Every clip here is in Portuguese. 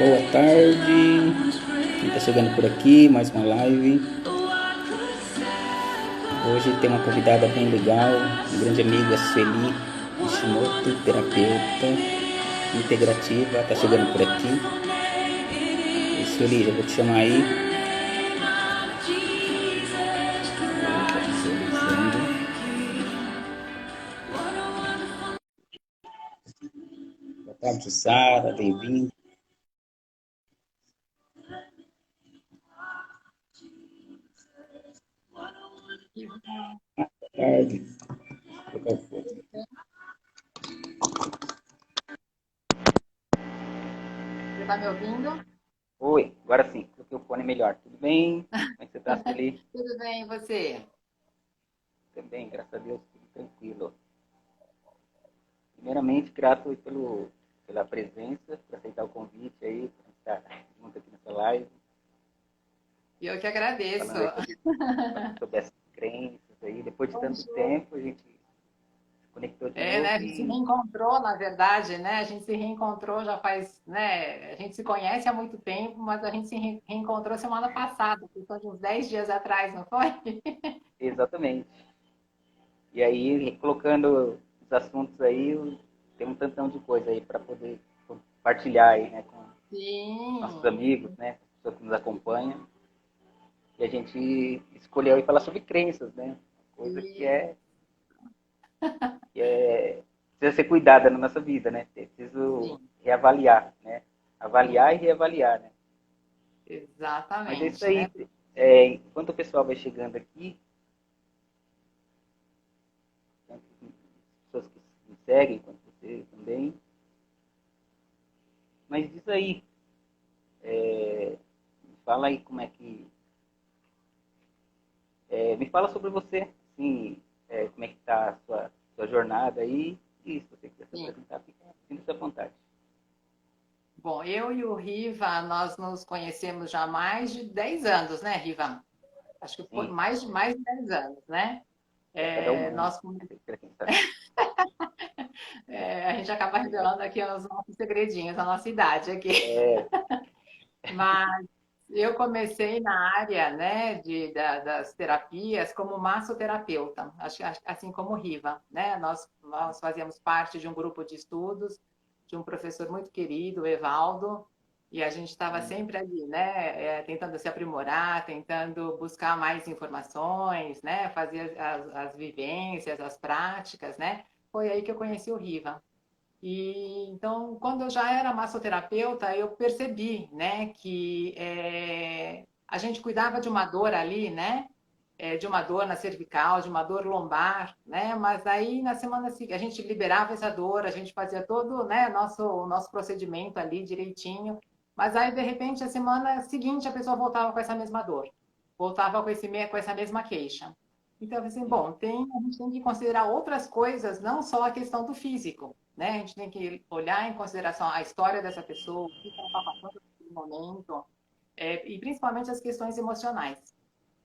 Boa tarde. Quem está chegando por aqui, mais uma live. Hoje tem uma convidada bem legal, uma grande amiga, Sueli Ishimoto, terapeuta integrativa, está chegando por aqui. E Sueli, já vou te chamar aí. Boa tarde, Sara, bem-vinda. Boa tarde. Você está me ouvindo? Oi, agora sim, coloquei o fone melhor. Tudo bem? Como é que você está, Sueli? Tudo bem, e você? Também, graças a Deus, tudo tranquilo. Primeiramente, grato aí pela presença, por aceitar o convite aí, por estar junto aqui nessa live, E eu que agradeço. falando aí sobre essas crenças aí. Depois de tanto Bonjour. tempo, a gente se conectou de É, né? novo A gente se e reencontrou, na verdade, né? A gente se reencontrou já faz, né? A gente se conhece há muito tempo, mas a gente se reencontrou semana passada, questão de uns 10 dias atrás, não foi? exatamente. E aí, colocando os assuntos aí, tem um tantão de coisa aí para poder compartilhar aí, né, com nossos Sim. amigos, né, as pessoas que nos acompanham. E a gente escolheu aí falar sobre crenças, né? Coisa Isso. que é precisa ser cuidada na nossa vida, né? É preciso Sim, reavaliar, né? Avaliar sim. e reavaliar, né? Mas é isso Exatamente, né? aí. Enquanto o pessoal vai chegando aqui, né, pessoas que me seguem, quanto você também. Mas diz aí, me fala aí como é que. Me fala sobre você, assim, como é que tá a sua jornada aí. E se você quiser se Sim. apresentar, fica à vontade. Bom, eu e o Riva, nós nos conhecemos já há mais de 10 anos, né, Riva? Acho que foi Sim, mais de 10 anos, né? para cada É, humano, nós, para quem sabe. a gente acaba revelando aqui os nossos segredinhos, a nossa idade aqui. É, Mas eu comecei na área, né, das terapias como massoterapeuta, assim como o Riva, né? Nós fazíamos parte de um grupo de estudos de um professor muito querido, o Evaldo, e a gente estava sempre ali, né, tentando se aprimorar, tentando buscar mais informações, né, fazer as vivências, as práticas, né? Foi aí que eu conheci o Riva. E então, quando eu já era massoterapeuta, eu percebi, né, que a gente cuidava de uma dor ali, né, de uma dor na cervical, de uma dor lombar, né, mas aí na semana seguinte a gente liberava essa dor, a gente fazia todo, né, o nosso procedimento ali direitinho, mas aí de repente a semana seguinte a pessoa voltava com essa mesma dor, voltava com essa mesma queixa. Então, assim, sim, bom, a gente tem que considerar outras coisas, não só a questão do físico, né? A gente tem que olhar em consideração a história dessa pessoa, o que ela está passando naquele momento, e principalmente as questões emocionais.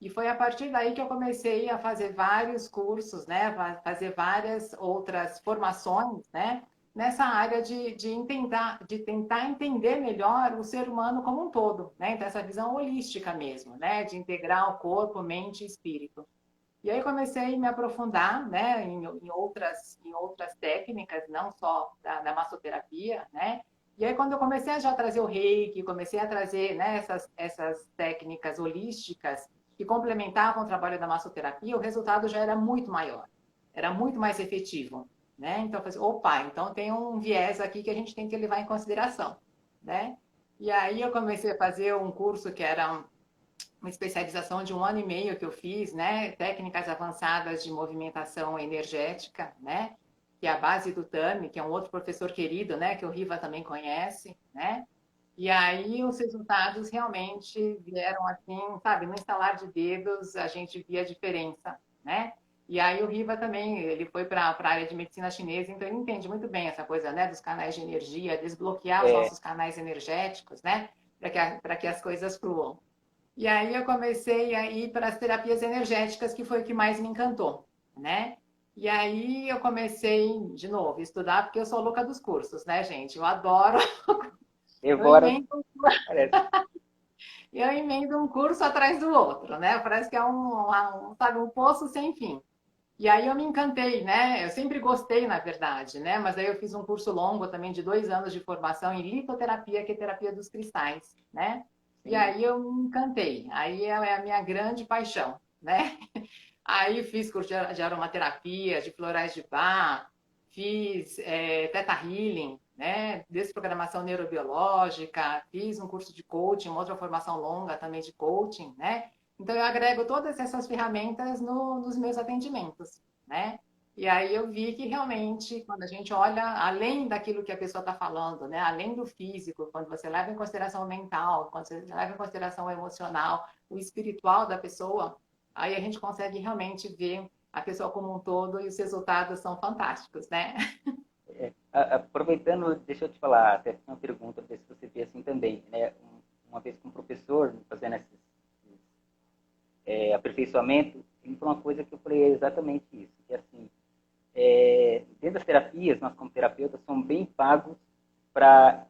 E foi a partir daí que eu comecei a fazer vários cursos, né? Fazer várias outras formações, né? Nessa área de tentar entender melhor o ser humano como um todo, né? Então, essa visão holística mesmo, né? De integrar o corpo, mente e espírito. E aí comecei a me aprofundar, né, em outras técnicas, não só da massoterapia, né? E aí quando eu comecei a já trazer o reiki, comecei a trazer, né, essas técnicas holísticas que complementavam o trabalho da massoterapia, o resultado já era muito maior, era muito mais efetivo, né? Então eu falei, assim, opa, então tem um viés aqui que a gente tem que levar em consideração, né? E aí eu comecei a fazer um curso que era uma especialização de um ano e meio que eu fiz, né? Técnicas avançadas de movimentação energética, né? Que é a base do TAMI, que é um outro professor querido, né? Que o Riva também conhece, né? E aí os resultados realmente vieram assim, sabe? No instalar de dedos a gente via a diferença, né? E aí o Riva também, ele foi para a área de medicina chinesa, então ele entende muito bem essa coisa, né? Dos canais de energia, desbloquear os é, nossos canais energéticos, né? Para que as coisas fluam. E aí eu comecei a ir para as terapias energéticas, que foi o que mais me encantou, né? E aí eu comecei, de novo, a estudar, porque eu sou louca dos cursos, né, gente? Eu adoro Eu Devora, emendo, parece. eu emendo um curso atrás do outro, né? Parece que é sabe, um poço sem fim. E aí eu me encantei, né? Eu sempre gostei, na verdade, né? Mas aí eu fiz um curso longo também de 2 anos de formação em litoterapia, que é terapia dos cristais, né? E Sim. aí eu me encantei. Aí é a minha grande paixão, né? Aí fiz curso de aromaterapia, de florais de Bach, fiz Theta Healing, né? Desprogramação neurobiológica, fiz um curso de coaching, uma outra formação longa também de coaching, né? Então eu agrego todas essas ferramentas nos meus atendimentos, né? E aí eu vi que realmente, quando a gente olha além daquilo que a pessoa está falando, né? Além do físico, quando você leva em consideração o mental, quando você leva em consideração o emocional, o espiritual da pessoa, aí a gente consegue realmente ver a pessoa como um todo e os resultados são fantásticos, né? Aproveitando, deixa eu te falar, até uma pergunta, ver se você vê assim também, né? Uma vez com um professor, fazendo esses aperfeiçoamento, ele falou uma coisa que eu falei exatamente isso, que assim, dentro das terapias, nós como terapeutas somos bem pagos para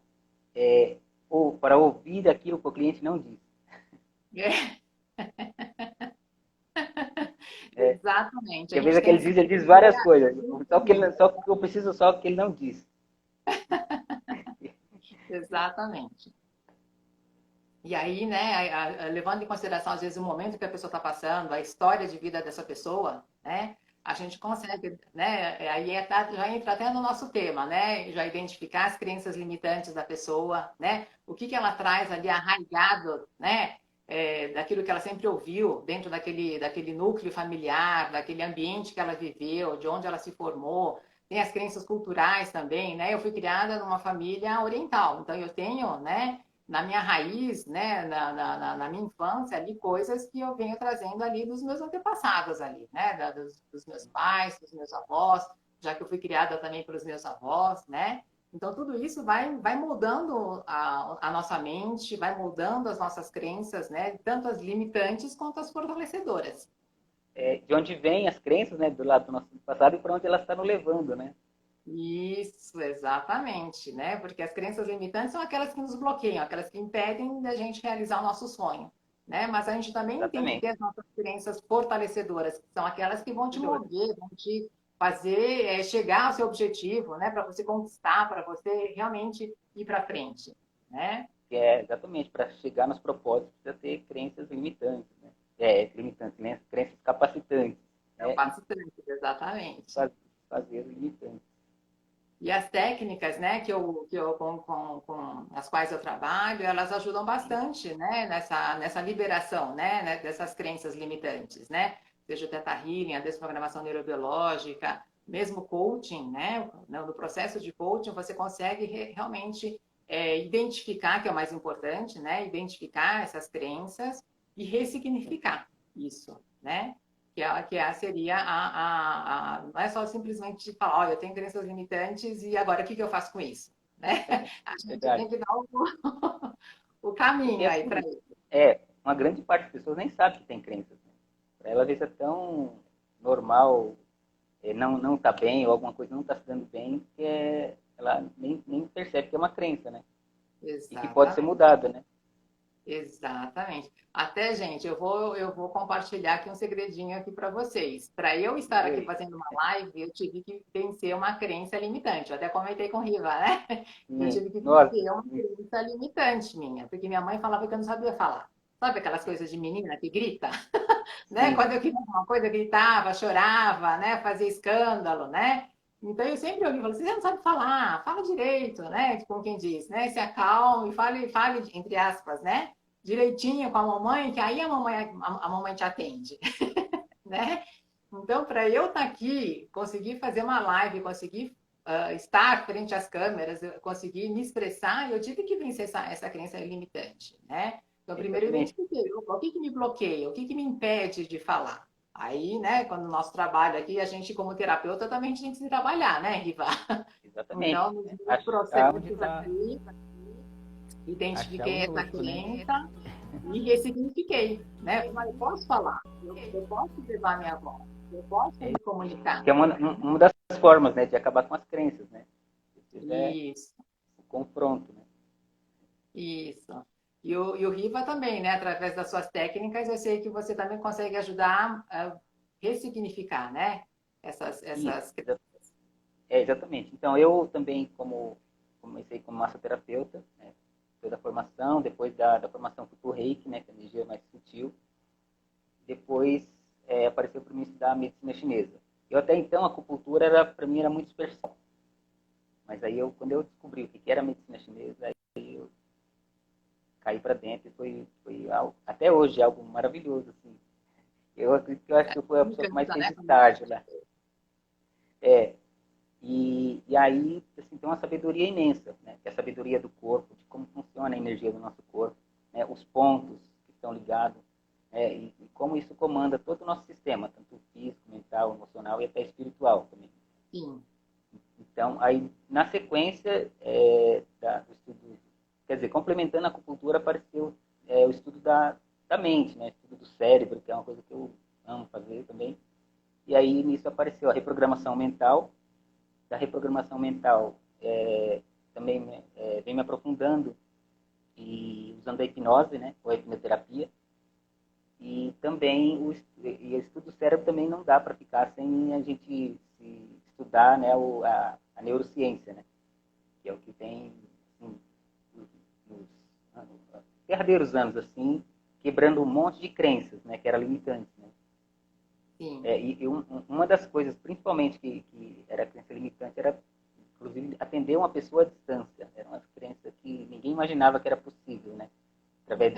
para ouvir aquilo que o cliente não diz. Exatamente. Porque A às vezes gente tem aquele que diz, ele diz saber várias coisas, só que eu preciso só que ele não diz. exatamente. E aí, né, levando em consideração, às vezes, o momento que a pessoa está passando, a história de vida dessa pessoa, né, a gente consegue, né, aí já entra até no nosso tema, né, já identificar as crenças limitantes da pessoa, né, o que ela traz ali arraigado, né, daquilo que ela sempre ouviu, dentro daquele núcleo familiar, daquele ambiente que ela viveu, de onde ela se formou. Tem as crenças culturais também, né, eu fui criada numa família oriental, então eu tenho, né, na minha raiz, né, na minha infância, ali, coisas que eu venho trazendo ali dos meus antepassados ali, né, dos meus pais, dos meus avós, já que eu fui criada também pelos meus avós, né? Então, tudo isso vai moldando a nossa mente, vai moldando as nossas crenças, né? Tanto as limitantes quanto as fortalecedoras. De onde vêm as crenças, né, do lado do nosso passado e para onde elas estão nos levando, né? Isso, exatamente, né? Porque as crenças limitantes são aquelas que nos bloqueiam, aquelas que impedem da gente realizar o nosso sonho, né? Mas a gente também tem que ter Exatamente. as nossas crenças fortalecedoras, que são aquelas que vão te mover, vão te fazer chegar ao seu objetivo, né? Para você conquistar, para você realmente ir para frente, né? Que exatamente para chegar nos propósitos precisa ter crenças limitantes, né? Limitantes, né? Crenças capacitantes, É o né? E passo tanto, exatamente. fazer limitantes. E as técnicas, né, com as quais eu trabalho, elas ajudam bastante, né, nessa liberação, né, dessas crenças limitantes, né? Seja o Theta Healing, a desprogramação neurobiológica, mesmo coaching, né? No processo de coaching, você consegue realmente identificar, que é o mais importante, né? Identificar essas crenças e ressignificar isso, né? Seria não é só simplesmente falar, olha, eu tenho crenças limitantes e agora o que eu faço com isso? Né? A gente Verdade. tem que dar o Porque caminho aí para assim, isso. uma grande parte das pessoas nem sabe que tem crenças. Né? Para ela, às vezes, é tão normal não tá bem ou alguma coisa não está se dando bem que ela nem percebe que é uma crença, né? E que pode ser Exatamente. mudada, né? Exatamente. Até, gente, eu vou compartilhar aqui um segredinho aqui para vocês. Para eu estar aqui fazendo uma live, eu tive que vencer uma crença limitante. Eu até comentei com o Riva, né? Eu tive que Nossa, vencer uma crença limitante minha, porque minha mãe falava que eu não sabia falar. Sabe aquelas coisas de menina que grita? Né? sim, Quando eu queria alguma coisa, eu gritava, chorava, né? Fazia escândalo, né? Então eu sempre ouvi, falava, você não sabe falar, fala direito, né? Como quem diz, né? Se acalme, fale, entre aspas, né? Direitinho com a mamãe, que aí a mamãe te atende, né? Então, para eu estar aqui, conseguir fazer uma live, conseguir estar frente às câmeras, conseguir me expressar, eu tive que vencer essa crença limitante, né? Então, primeiro eu exatamente. identifiquei o que me bloqueia, o que me impede de falar. Aí, né, quando o nosso trabalho aqui, a gente como terapeuta também tem que se trabalhar, né, Riva? Exatamente. Então, nos Né? meus Achar processos onde está. aqui, Achar o identifiquei essa nosso, né? crença e ressignifiquei, né? Eu posso falar, eu posso levar minha voz, eu posso É, me comunicar. que é uma das formas, né, de acabar com as crenças, né? Se tiver Isso. o confronto, né? Isso. E o Riva também, né? Através das suas técnicas, eu sei que você também consegue ajudar a ressignificar, né? Isso, Essas... exatamente. Então, eu também, como comecei como massoterapeuta, né, toda a formação, depois da formação fui pro Reiki, né, que é a energia mais sutil, depois apareceu para mim estudar a medicina chinesa. Eu até então, a acupuntura, para mim, era muito superficial. Mas aí, quando eu descobri o que era a medicina chinesa, aí eu caí para dentro e foi algo, até hoje, algo maravilhoso, assim. Eu acredito que eu acho que eu fui a Me pessoa que mais encanta, fez né? estágio lá. É, e aí, assim, tem uma sabedoria imensa, né? Que é a sabedoria do corpo, de como funciona a energia do nosso corpo, né? Os pontos que estão ligados, e como isso comanda todo o nosso sistema, tanto físico, mental, emocional e até espiritual também. Sim. Então, aí, na sequência do estudo, quer dizer, complementando a acupuntura, apareceu o estudo da mente, né? O estudo do cérebro, que é uma coisa que eu amo fazer também. E aí, nisso apareceu a reprogramação mental. Da reprogramação mental, também vem me aprofundando e usando a hipnose, né? Ou a hipnoterapia. E também o estudo do cérebro também não dá para ficar sem a gente estudar, né, a neurociência, né? Que é o que tem assim, nos derradeiros anos assim, quebrando um monte de crenças, né, que era limitante, né? Sim. Uma das coisas, principalmente que era crença limitante, era inclusive atender uma pessoa à distância. Era uma crença que ninguém imaginava que era possível, né? Através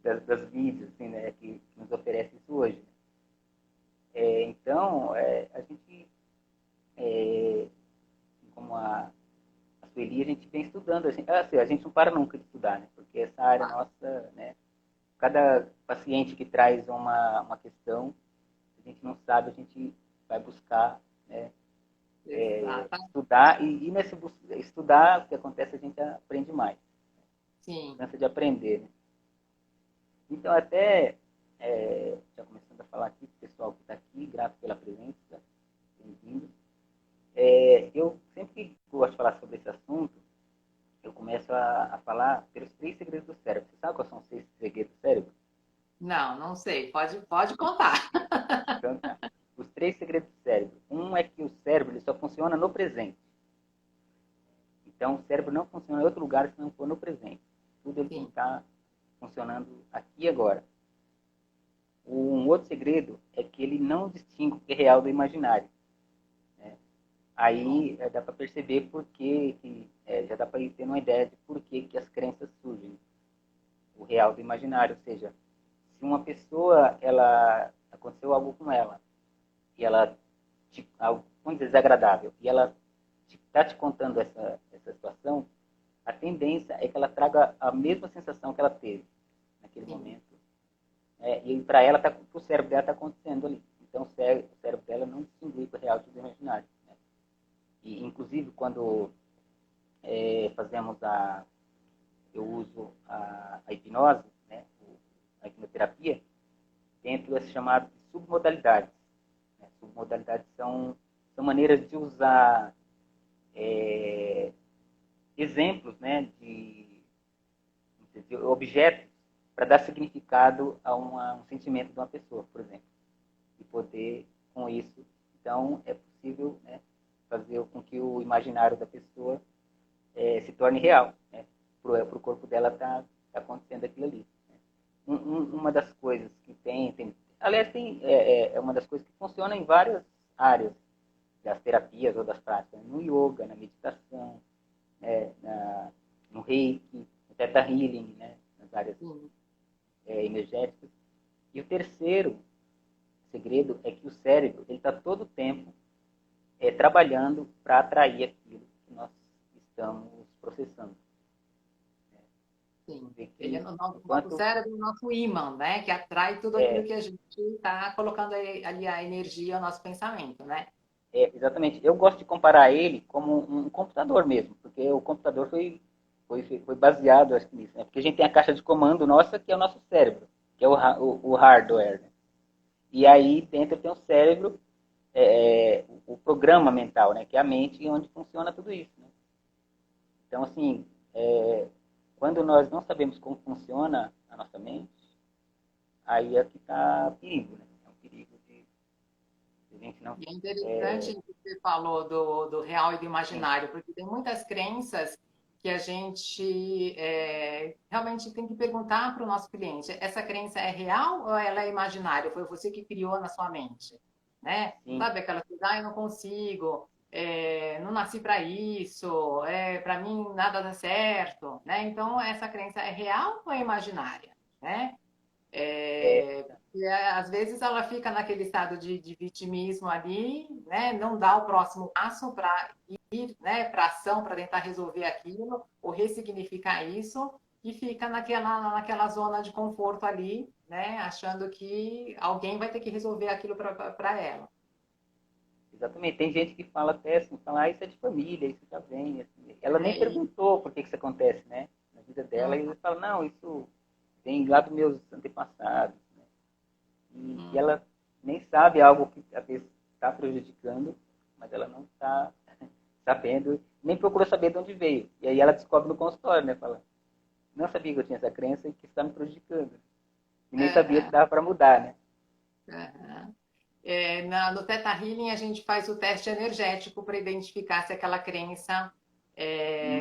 das mídias, assim, né, que nos oferece isso hoje. Então, a gente, como a Sueli, a gente vem estudando. A gente não para nunca de estudar, né? Porque essa área nossa, né? Cada paciente que traz uma questão, a gente não sabe, a gente vai buscar, né? Exato. Estudar, e nesse estudar, o que acontece, a gente aprende mais. Sim. Cansa de aprender, né? Então, até, já começando a falar aqui, o pessoal que está aqui, grato pela presença, bem-vindo. Eu sempre que gosto de falar sobre esse assunto, eu começo a falar pelos 3 segredos do cérebro. Você sabe quais são os 6 segredos do cérebro? Não, não sei. Pode contar. Então, tá. Os 3 segredos do cérebro. Um é que o cérebro ele só funciona no presente. Então, o cérebro não funciona em outro lugar se não for no presente. Tudo ele tem que Sim. estar funcionando aqui e agora. Um outro segredo é que ele não distingue o que é real do imaginário. Né? Aí dá para perceber por que já dá para ir tendo uma ideia de por que as crenças surgem. O real do imaginário, ou seja, se uma pessoa, aconteceu algo com ela, e ela, algo, vamos dizer, desagradável, e ela está te contando essa situação, a tendência é que ela traga a mesma sensação que ela teve naquele Sim. momento. E para ela, para o cérebro dela está acontecendo ali. Então, o cérebro dela não distingue o real do imaginário. Né? E, inclusive, quando fazemos eu uso a hipnose, né? A hipnoterapia, dentro das chamadas submodalidades. Né? Submodalidades são maneiras de usar exemplos, né, de objetos para dar significado a um sentimento de uma pessoa, por exemplo. E poder, com isso, então, é possível, né, fazer com que o imaginário da pessoa se torne real. Né? Para o corpo dela tá acontecendo aquilo ali. Né? Uma das coisas que aliás, é uma das coisas que funciona em várias áreas das terapias ou das práticas, no yoga, na meditação, no reiki, no theta healing, né, nas áreas Sim. energéticas. E o terceiro segredo é que o cérebro está todo o tempo trabalhando para atrair aquilo que nós estamos processando. Sim. Ele é Que, o nosso enquanto cérebro, é o nosso ímã, né? Que atrai tudo aquilo é, que a gente está colocando ali a energia, o nosso pensamento, né? exatamente, eu gosto de comparar ele como um computador mesmo, porque o computador foi baseado, acho que nisso, né? Porque a gente tem a caixa de comando nossa, que é o nosso cérebro, que é o hardware. Né? E aí dentro tem o cérebro, o programa mental, né? Que é a mente onde funciona tudo isso. Né? Então, assim, quando nós não sabemos como funciona a nossa mente, aí é que está perigo, né? É um perigo de a gente não... E é interessante que você falou do real e do Sim, imaginário, porque tem muitas crenças que a gente realmente tem que perguntar para o nosso cliente: essa crença é real ou ela é imaginária? Foi você que criou na sua mente, né? sim, Sabe aquela coisa, eu não consigo, não nasci para isso, para mim nada dá certo, né? Então, essa crença é real ou é imaginária, né? é, Às vezes ela fica naquele estado de vitimismo ali, né? Não dá o próximo passo para ir, né, para ação, para tentar resolver aquilo ou ressignificar isso e fica naquela zona de conforto ali, né? Achando que alguém vai ter que resolver aquilo para ela. exatamente. Tem gente que fala até assim, fala, isso é de família, isso já vem. Assim. Ela nem É, e, perguntou por que isso acontece, né? Na vida dela, e hum, eles falam, não, isso vem lá dos meus antepassados. Né? E hum, ela nem sabe algo que às vezes está prejudicando, mas ela não está sabendo, nem procurou saber de onde veio. E aí ela descobre no consultório, né? Fala, não sabia que eu tinha essa crença e que está me prejudicando. E nem sabia que aham, dava para mudar, né? aham. No Theta Healing, a gente faz o teste energético para identificar se aquela crença,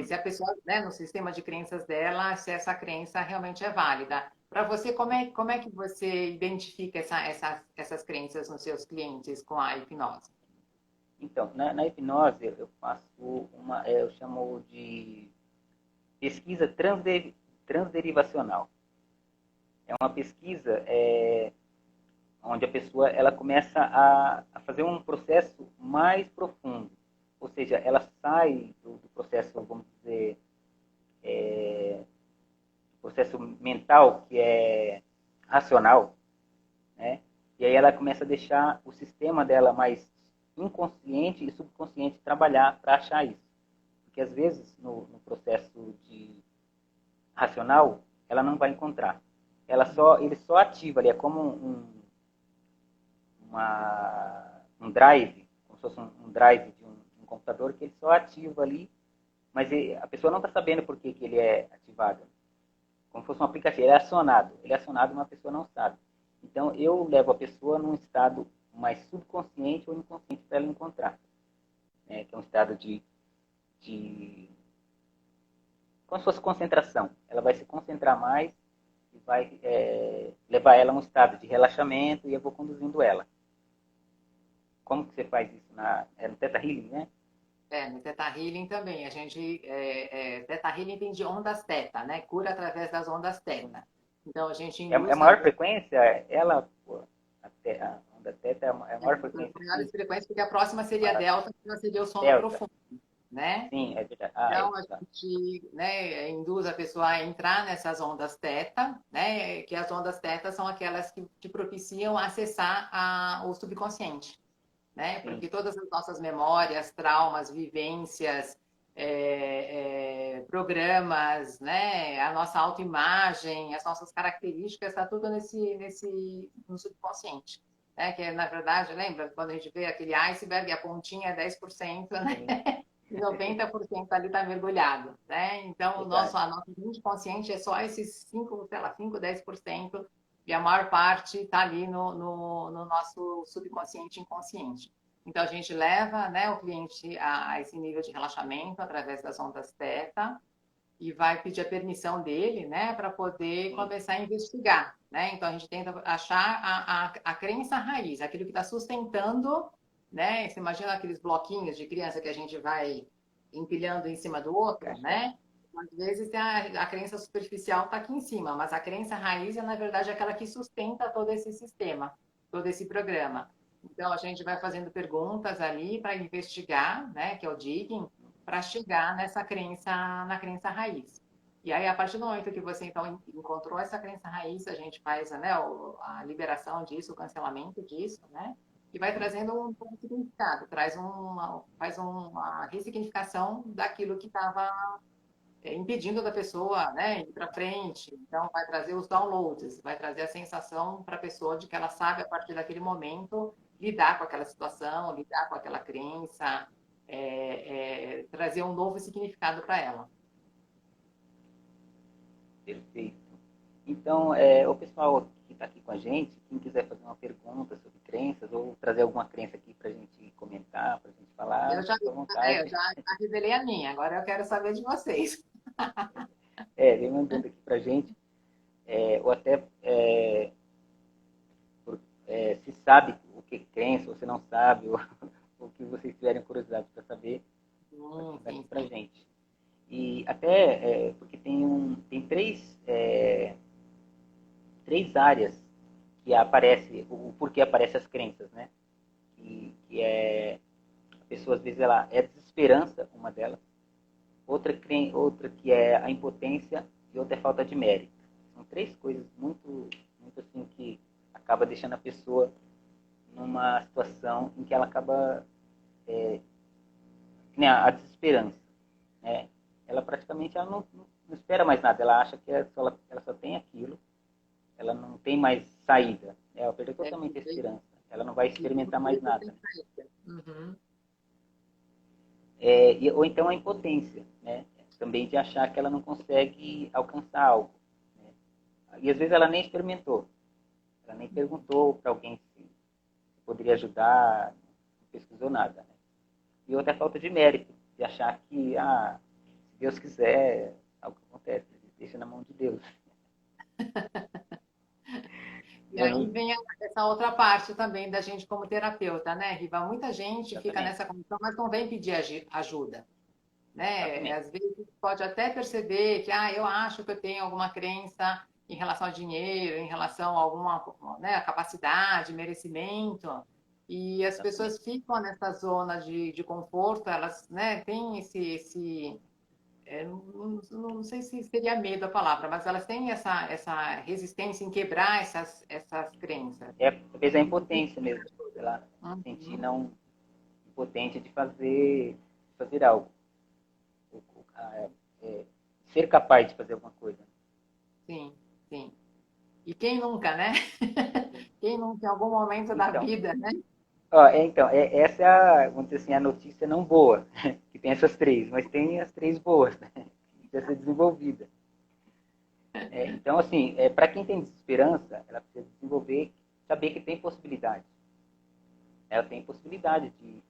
se Hum. a pessoa, né, no sistema de crenças dela, se essa crença realmente é válida. Para você, como é que você identifica essas crenças nos seus clientes com a hipnose? Então, na hipnose, eu faço eu chamo de pesquisa transderivacional. É uma pesquisa onde a pessoa ela começa a fazer um processo mais profundo. Ou seja, ela sai do processo, vamos dizer, processo mental, que é racional, né? E aí ela começa a deixar o sistema dela mais inconsciente e subconsciente trabalhar para achar isso. Porque às vezes no processo de racional ela não vai encontrar. Ele só ativa ali, é como um drive, como se fosse um drive de um computador que ele só ativa ali, mas a pessoa não está sabendo por que ele é ativado. Como se fosse um aplicativo, ele é acionado, mas a pessoa não sabe. Então eu levo a pessoa num estado mais subconsciente ou inconsciente para ela encontrar, né? Que é um estado de como se fosse concentração. Ela vai se concentrar mais e vai levar ela a um estado de relaxamento e eu vou conduzindo ela. Como que você faz isso no Theta Healing, né? No Theta Healing também, Theta Healing tem de ondas Theta, né? Cura através das ondas Sim. Theta. Então, a gente É induz maior também frequência, ela, pô, a onda Theta é a maior frequência maiores que frequências, porque a próxima seria a Delta, que seria o sono Delta. profundo, né? Sim, é verdade. Então, a Tá. gente, né, induz a pessoa a entrar nessas ondas teta, né, que as ondas teta são aquelas que te propiciam acessar o subconsciente, né, Sim, porque todas as nossas memórias, traumas, vivências, programas, né, a nossa autoimagem, as nossas características, está tudo no subconsciente. Né, que na verdade, lembra quando a gente vê aquele iceberg, a pontinha é 10%, né? sim, E 90% ali está mergulhado, né? Então, verdade. a nossa mente consciente é só esses 5, sei lá, 5, 10%, e a maior parte está ali no nosso subconsciente e inconsciente. Então, a gente leva, né, o cliente a esse nível de relaxamento através das ondas teta e vai pedir a permissão dele, né, para poder Sim, começar a investigar, né? Então, a gente tenta achar a crença raiz, aquilo que está sustentando, né? Você imagina aqueles bloquinhos de criança que a gente vai empilhando em cima do outro, encaixando. né? Às vezes a crença superficial está aqui em cima, mas a crença raiz é, na verdade, aquela que sustenta todo esse sistema, todo esse programa. Então, a gente vai fazendo perguntas ali para investigar, né, que é o digging, para chegar na crença raiz. E aí, a partir do momento que você, então, encontrou essa crença raiz, a gente faz, né, a liberação disso, o cancelamento disso, né? E vai trazendo um significado, faz uma ressignificação daquilo que estava impedindo da pessoa, né, ir para frente. Então, vai trazer os downloads, vai trazer a sensação para a pessoa de que ela sabe, a partir daquele momento, lidar com aquela situação, lidar com aquela crença, trazer um novo significado para ela. Perfeito. Então, o pessoal que está aqui com a gente, quem quiser fazer uma pergunta sobre crenças ou trazer alguma crença aqui para a gente comentar, para a gente falar, Eu já, fica à vontade. eu já revelei a minha, agora eu quero saber de vocês. Vem mandando aqui para a gente, ou até se sabe o que crença, ou se não sabe, ou o que vocês tiverem curiosidade para saber, pode mandar aqui Sim, para a sim. gente. E até porque tem três áreas que aparece, o porquê aparecem as crenças, né? Que é, a pessoa às vezes ela é desesperança, uma delas, outra que é a impotência e outra é falta de mérito. São três coisas muito assim que acaba deixando a pessoa numa situação em que ela acaba que nem a desesperança, né? Ela praticamente não espera mais nada, ela acha que ela só tem aquilo, ela não tem mais saída, né? Ela perdeu É, totalmente a esperança, ela não vai experimentar mais nada. uhum. Ou então a impotência, né? Também de achar que ela não consegue alcançar algo, né? E às vezes ela nem experimentou, ela nem perguntou para alguém se poderia ajudar, não pesquisou nada, né? E outra é a falta de mérito, de achar que, se Deus quiser, algo acontece, deixa na mão de Deus. E Eu aí não, vem essa outra parte também da gente como terapeuta, né, Riva? Muita gente fica exatamente, nessa condição, mas não vem pedir ajuda, né? exatamente. Às vezes pode até perceber que, eu acho que eu tenho alguma crença em relação ao dinheiro, em relação a alguma, né, capacidade, merecimento, e as Exatamente. pessoas ficam nessa zona de conforto, elas, né, têm esse não sei se seria medo a palavra, mas elas têm essa resistência em quebrar essas crenças. Talvez a impotência mesmo, sei lá, sentir Uhum. não impotente de fazer algo. É, ser capaz de fazer alguma coisa. Sim, sim. E quem nunca, né? Quem nunca, em algum momento da Então, vida, né? essa é vamos dizer assim, a notícia não boa, que tem essas três, mas tem as três boas, né? Que precisa ser desenvolvida. Então, assim, para quem tem desesperança, ela precisa desenvolver, saber que tem possibilidade. Ela tem possibilidade de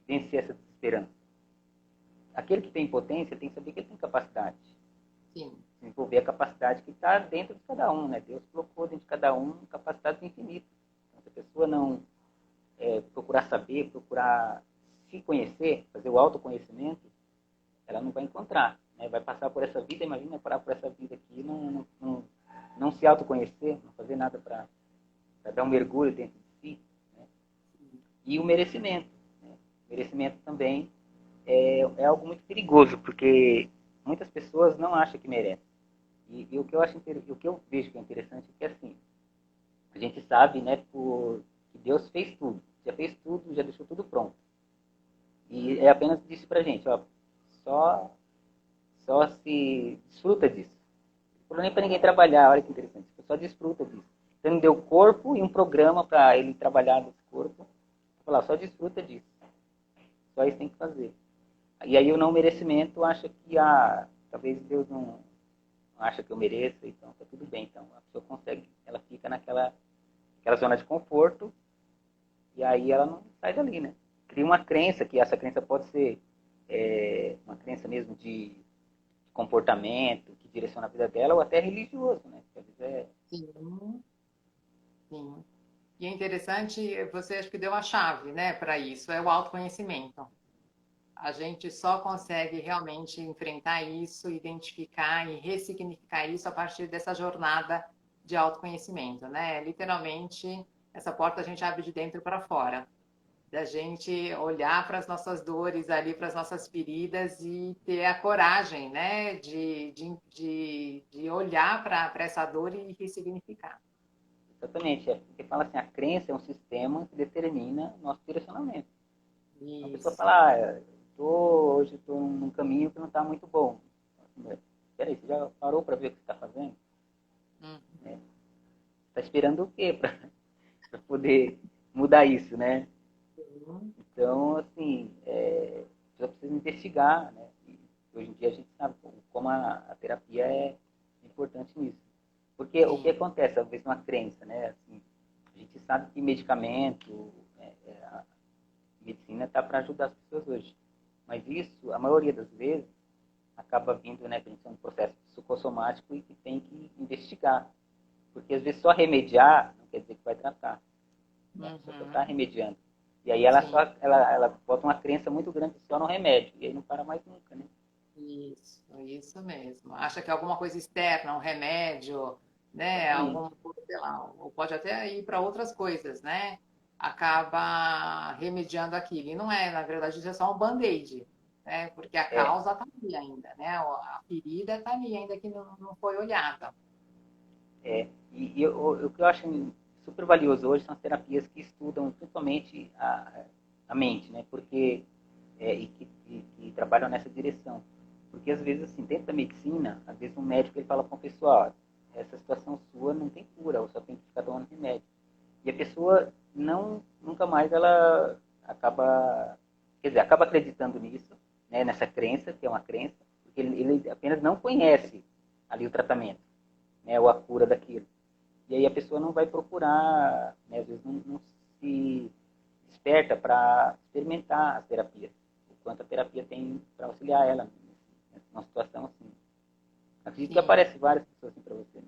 vencer essa desesperança. Aquele que tem potência tem que saber que ele tem capacidade. Sim, Desenvolver a capacidade que está dentro de cada um, né? Deus colocou dentro de cada um capacidades infinitas. Então, se a pessoa não procurar saber, procurar se conhecer, fazer o autoconhecimento, ela não vai encontrar. Né? Vai passar por essa vida, imagina parar por essa vida aqui e não se autoconhecer, não fazer nada para dar um mergulho dentro de si. Né? E o merecimento. Né? O merecimento também é algo muito perigoso, porque muitas pessoas não acham que merecem. E o que eu vejo que é interessante é que assim, a gente sabe, né, que Deus fez tudo, já fez tudo, já deixou tudo pronto. E é apenas disse pra gente, ó, só, só se desfruta disso. Não falou nem para ninguém trabalhar, olha que interessante, só desfruta disso. Então ele deu corpo e um programa para ele trabalhar nesse corpo. Falar, só desfruta disso. Só isso tem que fazer. E aí o não merecimento acha que talvez Deus não acha que eu mereça, então tá tudo bem. Então a pessoa consegue, ela fica aquela zona de conforto e aí ela não sai dali, né? Cria uma crença, que essa crença pode ser uma crença mesmo de comportamento, que direciona a vida dela, ou até religioso, né? Às vezes sim, sim. E é interessante, você acho que deu a chave, né, para isso, é o autoconhecimento. A gente só consegue realmente enfrentar isso, identificar e ressignificar isso a partir dessa jornada de autoconhecimento, né? Literalmente, essa porta a gente abre de dentro para fora, da gente olhar para as nossas dores ali, para as nossas feridas e ter a coragem, né, de olhar para essa dor e ressignificar. exatamente, porque fala assim, a crença é um sistema que determina o nosso direcionamento. Então, a pessoa Isso. fala, hoje estou num caminho que não está muito bom. Peraí, você já parou para ver o que você está fazendo? Hum. Está esperando o quê para poder mudar isso, né? Então, assim, já precisa investigar, né? E hoje em dia a gente sabe o como a terapia é importante nisso. Porque o que acontece, às vezes, uma crença, né? Assim, a gente sabe que medicamento, a medicina está para ajudar as pessoas hoje. Mas isso, a maioria das vezes, acaba vindo, né, pensando um processo psicossomático e que tem que investigar. Porque às vezes só remediar não quer dizer que vai tratar. Né? A pessoa só está remediando. E aí ela bota uma crença muito grande só no remédio. E aí não para mais nunca, né? Isso mesmo. Acha que é alguma coisa externa, um remédio, né? Algum, sei lá, ou pode até ir para outras coisas, né? Acaba remediando aquilo. E não é, na verdade, isso é só um band-aid, né? Porque a causa está ali ainda, né? A ferida está ali, ainda que não foi olhada. E o que eu acho super valioso hoje são as terapias que estudam principalmente a mente, né? Porque, que trabalham nessa direção. Porque, às vezes, assim, dentro da medicina, às vezes um médico ele fala para o pessoal, essa situação sua não tem cura, ou só tem que ficar tomando remédio. E a pessoa nunca mais ela acaba acreditando nisso, né? Nessa crença, que é uma crença, porque ele apenas não conhece ali o tratamento, né? Ou a cura daquilo. E aí a pessoa não vai procurar, né? Às vezes não se desperta para experimentar as terapias, o quanto a terapia tem para auxiliar ela numa situação assim. Acredito que aparece várias pessoas assim para você. Né?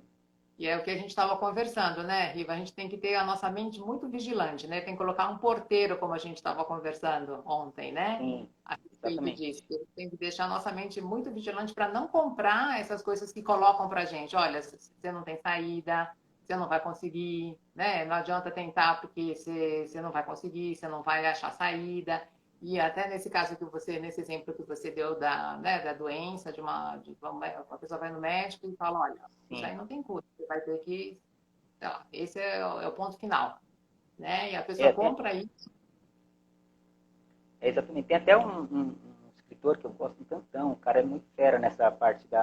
E é o que a gente estava conversando, né, Riva? A gente tem que ter a nossa mente muito vigilante, né? Tem que colocar um porteiro, como a gente estava conversando ontem, né? Sim, A respeito exatamente. disso. Tem que deixar a nossa mente muito vigilante para não comprar essas coisas que colocam para a gente. Olha, você não tem saída, você não vai conseguir, né? Não adianta tentar porque você não vai conseguir, você não vai achar saída. E até nesse caso que você, nesse exemplo que você deu da doença, uma pessoa vai no médico e fala, olha, isso Sim. aí não tem cura, você vai ter que, sei lá, esse é o ponto final, né? E a pessoa compra isso. Exatamente. Tem até um escritor que eu gosto um tantão, o cara é muito fera nessa parte de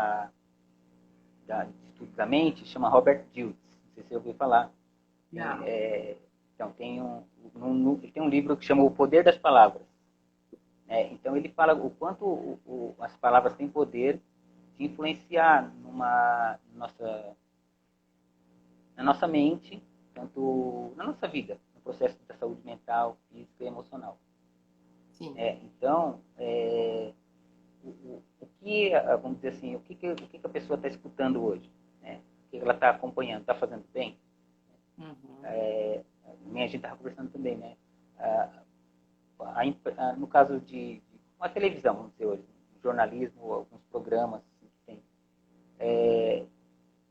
estudo da mente, chama Robert Dilts, não sei se você ouviu falar. Então, ele tem um livro que chama O Poder das Palavras. Então, ele fala o quanto as palavras têm poder de influenciar na nossa mente, tanto na nossa vida, no processo da saúde mental, física e emocional. Sim. Então, o que, vamos dizer assim, o que a pessoa está escutando hoje? Né? O que ela está acompanhando? Está fazendo bem? A gente estava conversando também, né? No caso de uma televisão, vamos dizer hoje, um jornalismo, alguns programas assim, que tem,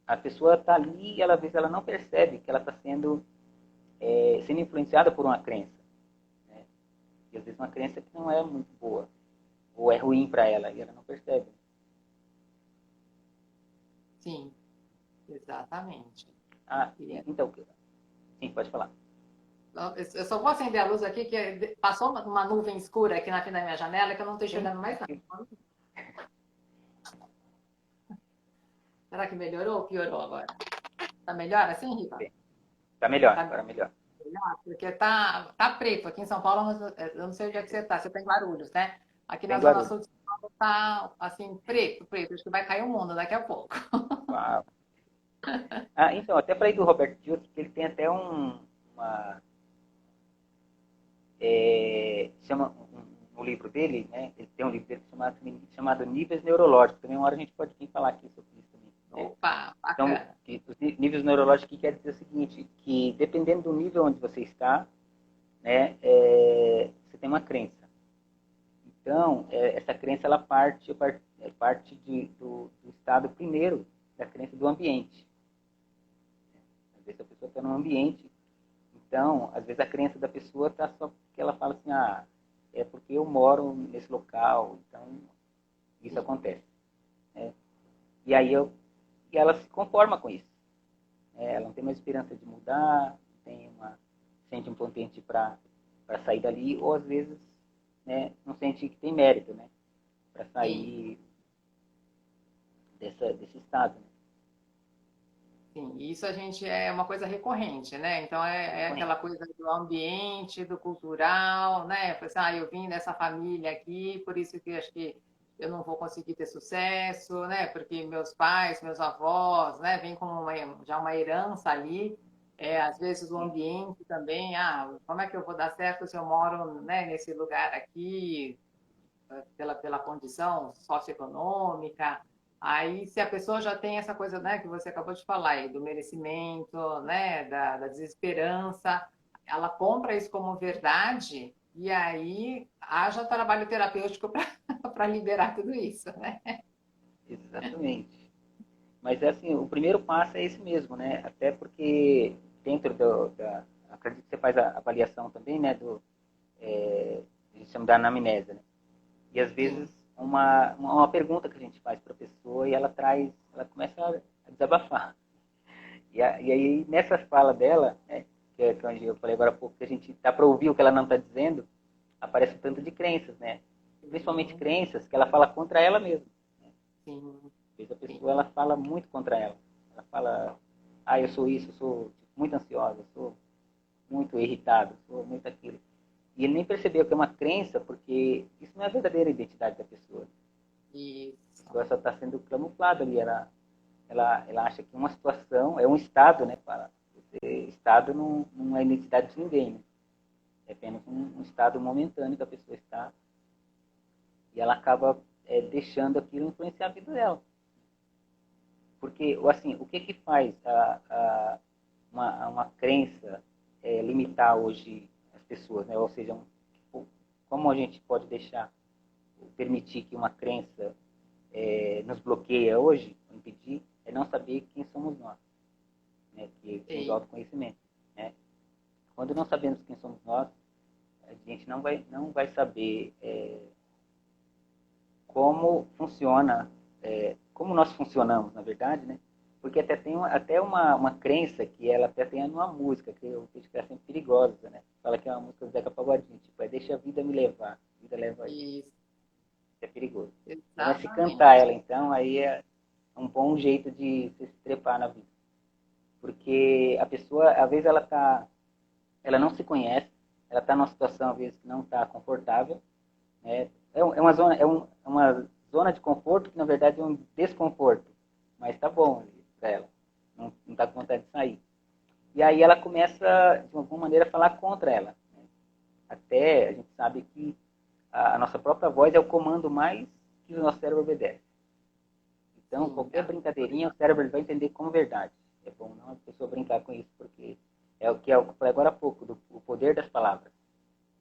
a pessoa está ali e às vezes ela não percebe que ela está sendo influenciada por uma crença. Né? E às vezes uma crença que não é muito boa, ou é ruim para ela, e ela não percebe. Sim, exatamente. Então, sim, pode falar. Eu só vou acender a luz aqui, que passou uma nuvem escura aqui na frente da minha janela, que eu não estou enxergando mais nada. Será que melhorou ou piorou agora? Tá melhor assim, Riva? Tá melhor, Tá agora melhor. melhor? Porque tá preto. Aqui em São Paulo, eu não sei onde é que você está. Você está em Guarulhos, né? Aqui na Tem Zona Guarulhos. Sul de São Paulo tá assim, preto. Acho que vai cair o mundo daqui a pouco. Uau. Então, até falei do Robert Dilts, que ele tem até uma... no livro dele, né? Ele tem um livro dele chamado Níveis Neurológicos. Também uma hora a gente pode vir falar aqui sobre isso também. Opa, Então, bacana. os níveis neurológicos que quer dizer o seguinte, que dependendo do nível onde você está, né, você tem uma crença. Então, essa crença ela parte do estado primeiro da crença do ambiente. Às vezes a pessoa está num ambiente, então, às vezes a crença da pessoa está só porque ela fala assim, é porque eu moro nesse local, então isso acontece. Né? E aí ela se conforma com isso. Ela não tem mais esperança de mudar, sente um potente para sair dali, ou às vezes, né, não sente que tem mérito, né, para sair desse estado. Né? Sim, isso a gente é uma coisa recorrente, né? Então é aquela coisa do ambiente, do cultural, né? Assim, eu vim dessa família aqui, por isso que acho que eu não vou conseguir ter sucesso, né? Porque meus pais, meus avós, né? Vem com já uma herança ali. Às vezes o ambiente também, como é que eu vou dar certo se eu moro, né, nesse lugar aqui, pela condição socioeconômica? Aí, se a pessoa já tem essa coisa, né, que você acabou de falar aí, do merecimento, né, da desesperança, ela compra isso como verdade e aí haja trabalho terapêutico para liberar tudo isso, né? Exatamente. Mas, assim, o primeiro passo é esse mesmo, né? Até porque dentro acredito que você faz a avaliação também, né? A gente chama da anamnese, né? E, às Sim. vezes, uma pergunta que a gente faz para a pessoa e ela começa a desabafar. E aí, nessa fala dela, né, que onde eu falei agora há pouco, que a gente tá para ouvir o que ela não está dizendo, aparece um tanto de crenças, né? Principalmente Sim, crenças que ela fala contra ela mesma. sim, Às vezes a sim. pessoa ela fala muito contra ela. Ela fala, eu sou isso, eu sou muito ansiosa, eu sou muito irritado, eu sou muito aquilo. E ele nem percebeu que é uma crença, porque isso não é a verdadeira identidade da pessoa. A Isso. pessoa só está sendo camuflada ali. Ela acha que uma situação é um estado, né? Estado não é identidade de ninguém, né? É apenas um estado momentâneo que a pessoa está e ela acaba deixando aquilo influenciar a vida dela. Porque, assim, o que que faz uma crença limitar hoje as pessoas, né? Ou seja, como a gente pode permitir que uma crença nos bloqueia hoje, impedir, é não saber quem somos nós, né? Que vem do Sim. autoconhecimento, né? Quando não sabemos quem somos nós, a gente não vai saber como funciona, como nós funcionamos, na verdade, né? Porque até tem até uma crença que ela até tem numa música, que eu vejo que é sempre perigosa, né? Fala que é uma música do Zeca Pagodinho, tipo, deixa a vida me levar, a vida leva aí. Isso. Isso é perigoso. Mas se cantar Exatamente. ela, então, aí é um bom jeito de se trepar na vida. Porque a pessoa, às vezes, ela não se conhece, ela está numa situação, às vezes, que não está confortável, né? É uma zona de conforto que, na verdade, é um desconforto. Mas tá bom para ela. Não está com vontade de sair. E aí ela começa, de alguma maneira, a falar contra ela. Né? Até a gente sabe que a nossa própria voz é o comando mais que o nosso cérebro obedece. Então, Sim. qualquer brincadeirinha, o cérebro vai entender como verdade. É bom não a pessoa brincar com isso, porque é o que eu falei agora há pouco, o poder das palavras.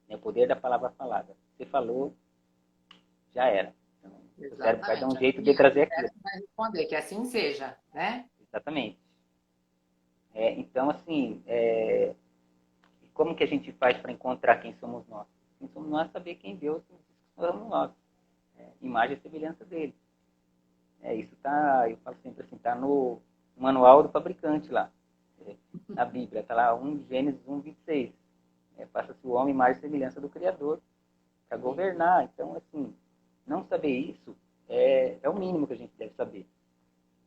Né? O poder da palavra falada. Você falou, já era. Então, o cérebro vai dar um Exatamente. jeito Assim, de a trazer aquilo. mulher vai responder que assim seja, né? Exatamente. Então, assim, como que a gente faz para encontrar quem somos nós? Quem somos nós é saber quem Deus somos nós. Imagem e semelhança dele. Isso tá, eu falo sempre assim, tá no manual do fabricante lá. Na Bíblia, tá lá Gênesis 1:26. Faça-se o homem imagem e semelhança do Criador para Sim. governar. Então, assim, não saber isso é o mínimo que a gente deve saber.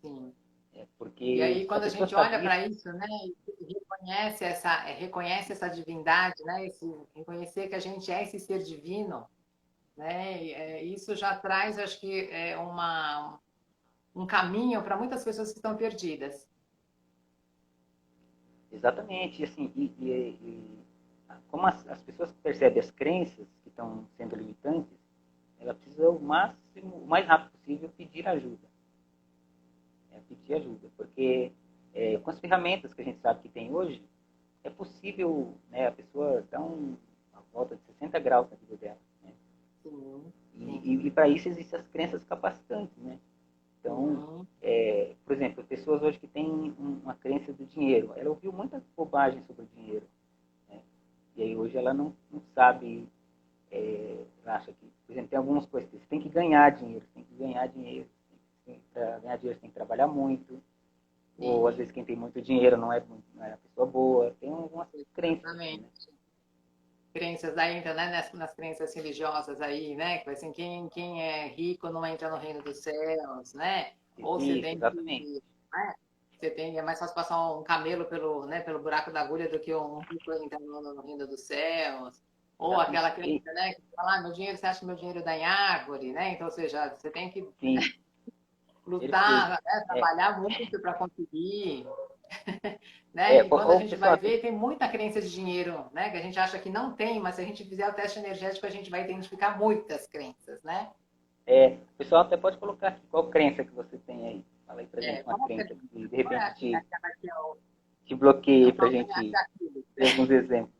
Sim. E Porque aí, se a quando a pessoa gente olha sabe isso, para isso, né, e reconhece essa divindade, né, reconhecer que a gente é esse ser divino, né, isso já traz, acho que, um caminho para muitas pessoas que estão perdidas. exatamente, assim, como as pessoas percebem as crenças que estão sendo limitantes, ela precisa o mais rápido possível pedir ajuda. Pedir ajuda, porque com as ferramentas que a gente sabe que tem hoje, é possível, né, a pessoa dar uma volta de 60 graus na vida dela. Né? Sim, sim, E para isso existem as crenças capacitantes, né? Então, sim, por exemplo, pessoas hoje que têm uma crença do dinheiro, ela ouviu muita bobagem sobre o dinheiro. Né? E aí hoje ela não sabe, ela acha que, por exemplo, tem algumas coisas, você tem que ganhar dinheiro, tem que ganhar dinheiro, para ganhar dinheiro você tem que trabalhar muito, ou às sim, vezes quem tem muito dinheiro não é uma pessoa boa, tem algumas crenças assim, né? exatamente. Crenças aí, entra, né, nas crenças religiosas aí, né, que assim, quem é rico não entra no reino dos céus, né, ou você Isso, tem exatamente. que, né, é mais fácil passar um camelo pelo buraco da agulha do que um rico entrar no reino dos céus. Ou aquela E, crença, né, que fala, meu dinheiro, você acha que meu dinheiro dá em árvore, né? Então, ou seja, você tem que sim, perfeito. lutar, né, É, trabalhar muito para conseguir, né? E quando a ou o gente vai pessoal, ver, tem muita crença de dinheiro, né? Que a gente acha que não tem, mas se a gente fizer o teste energético, a gente vai identificar muitas crenças, né? o pessoal até pode colocar aqui qual crença que você tem aí. Fala aí pra gente uma Qual, crença que de qual é repente aquela que te é bloqueie o pra calcanhar de gente Aquiles? ter alguns exemplos.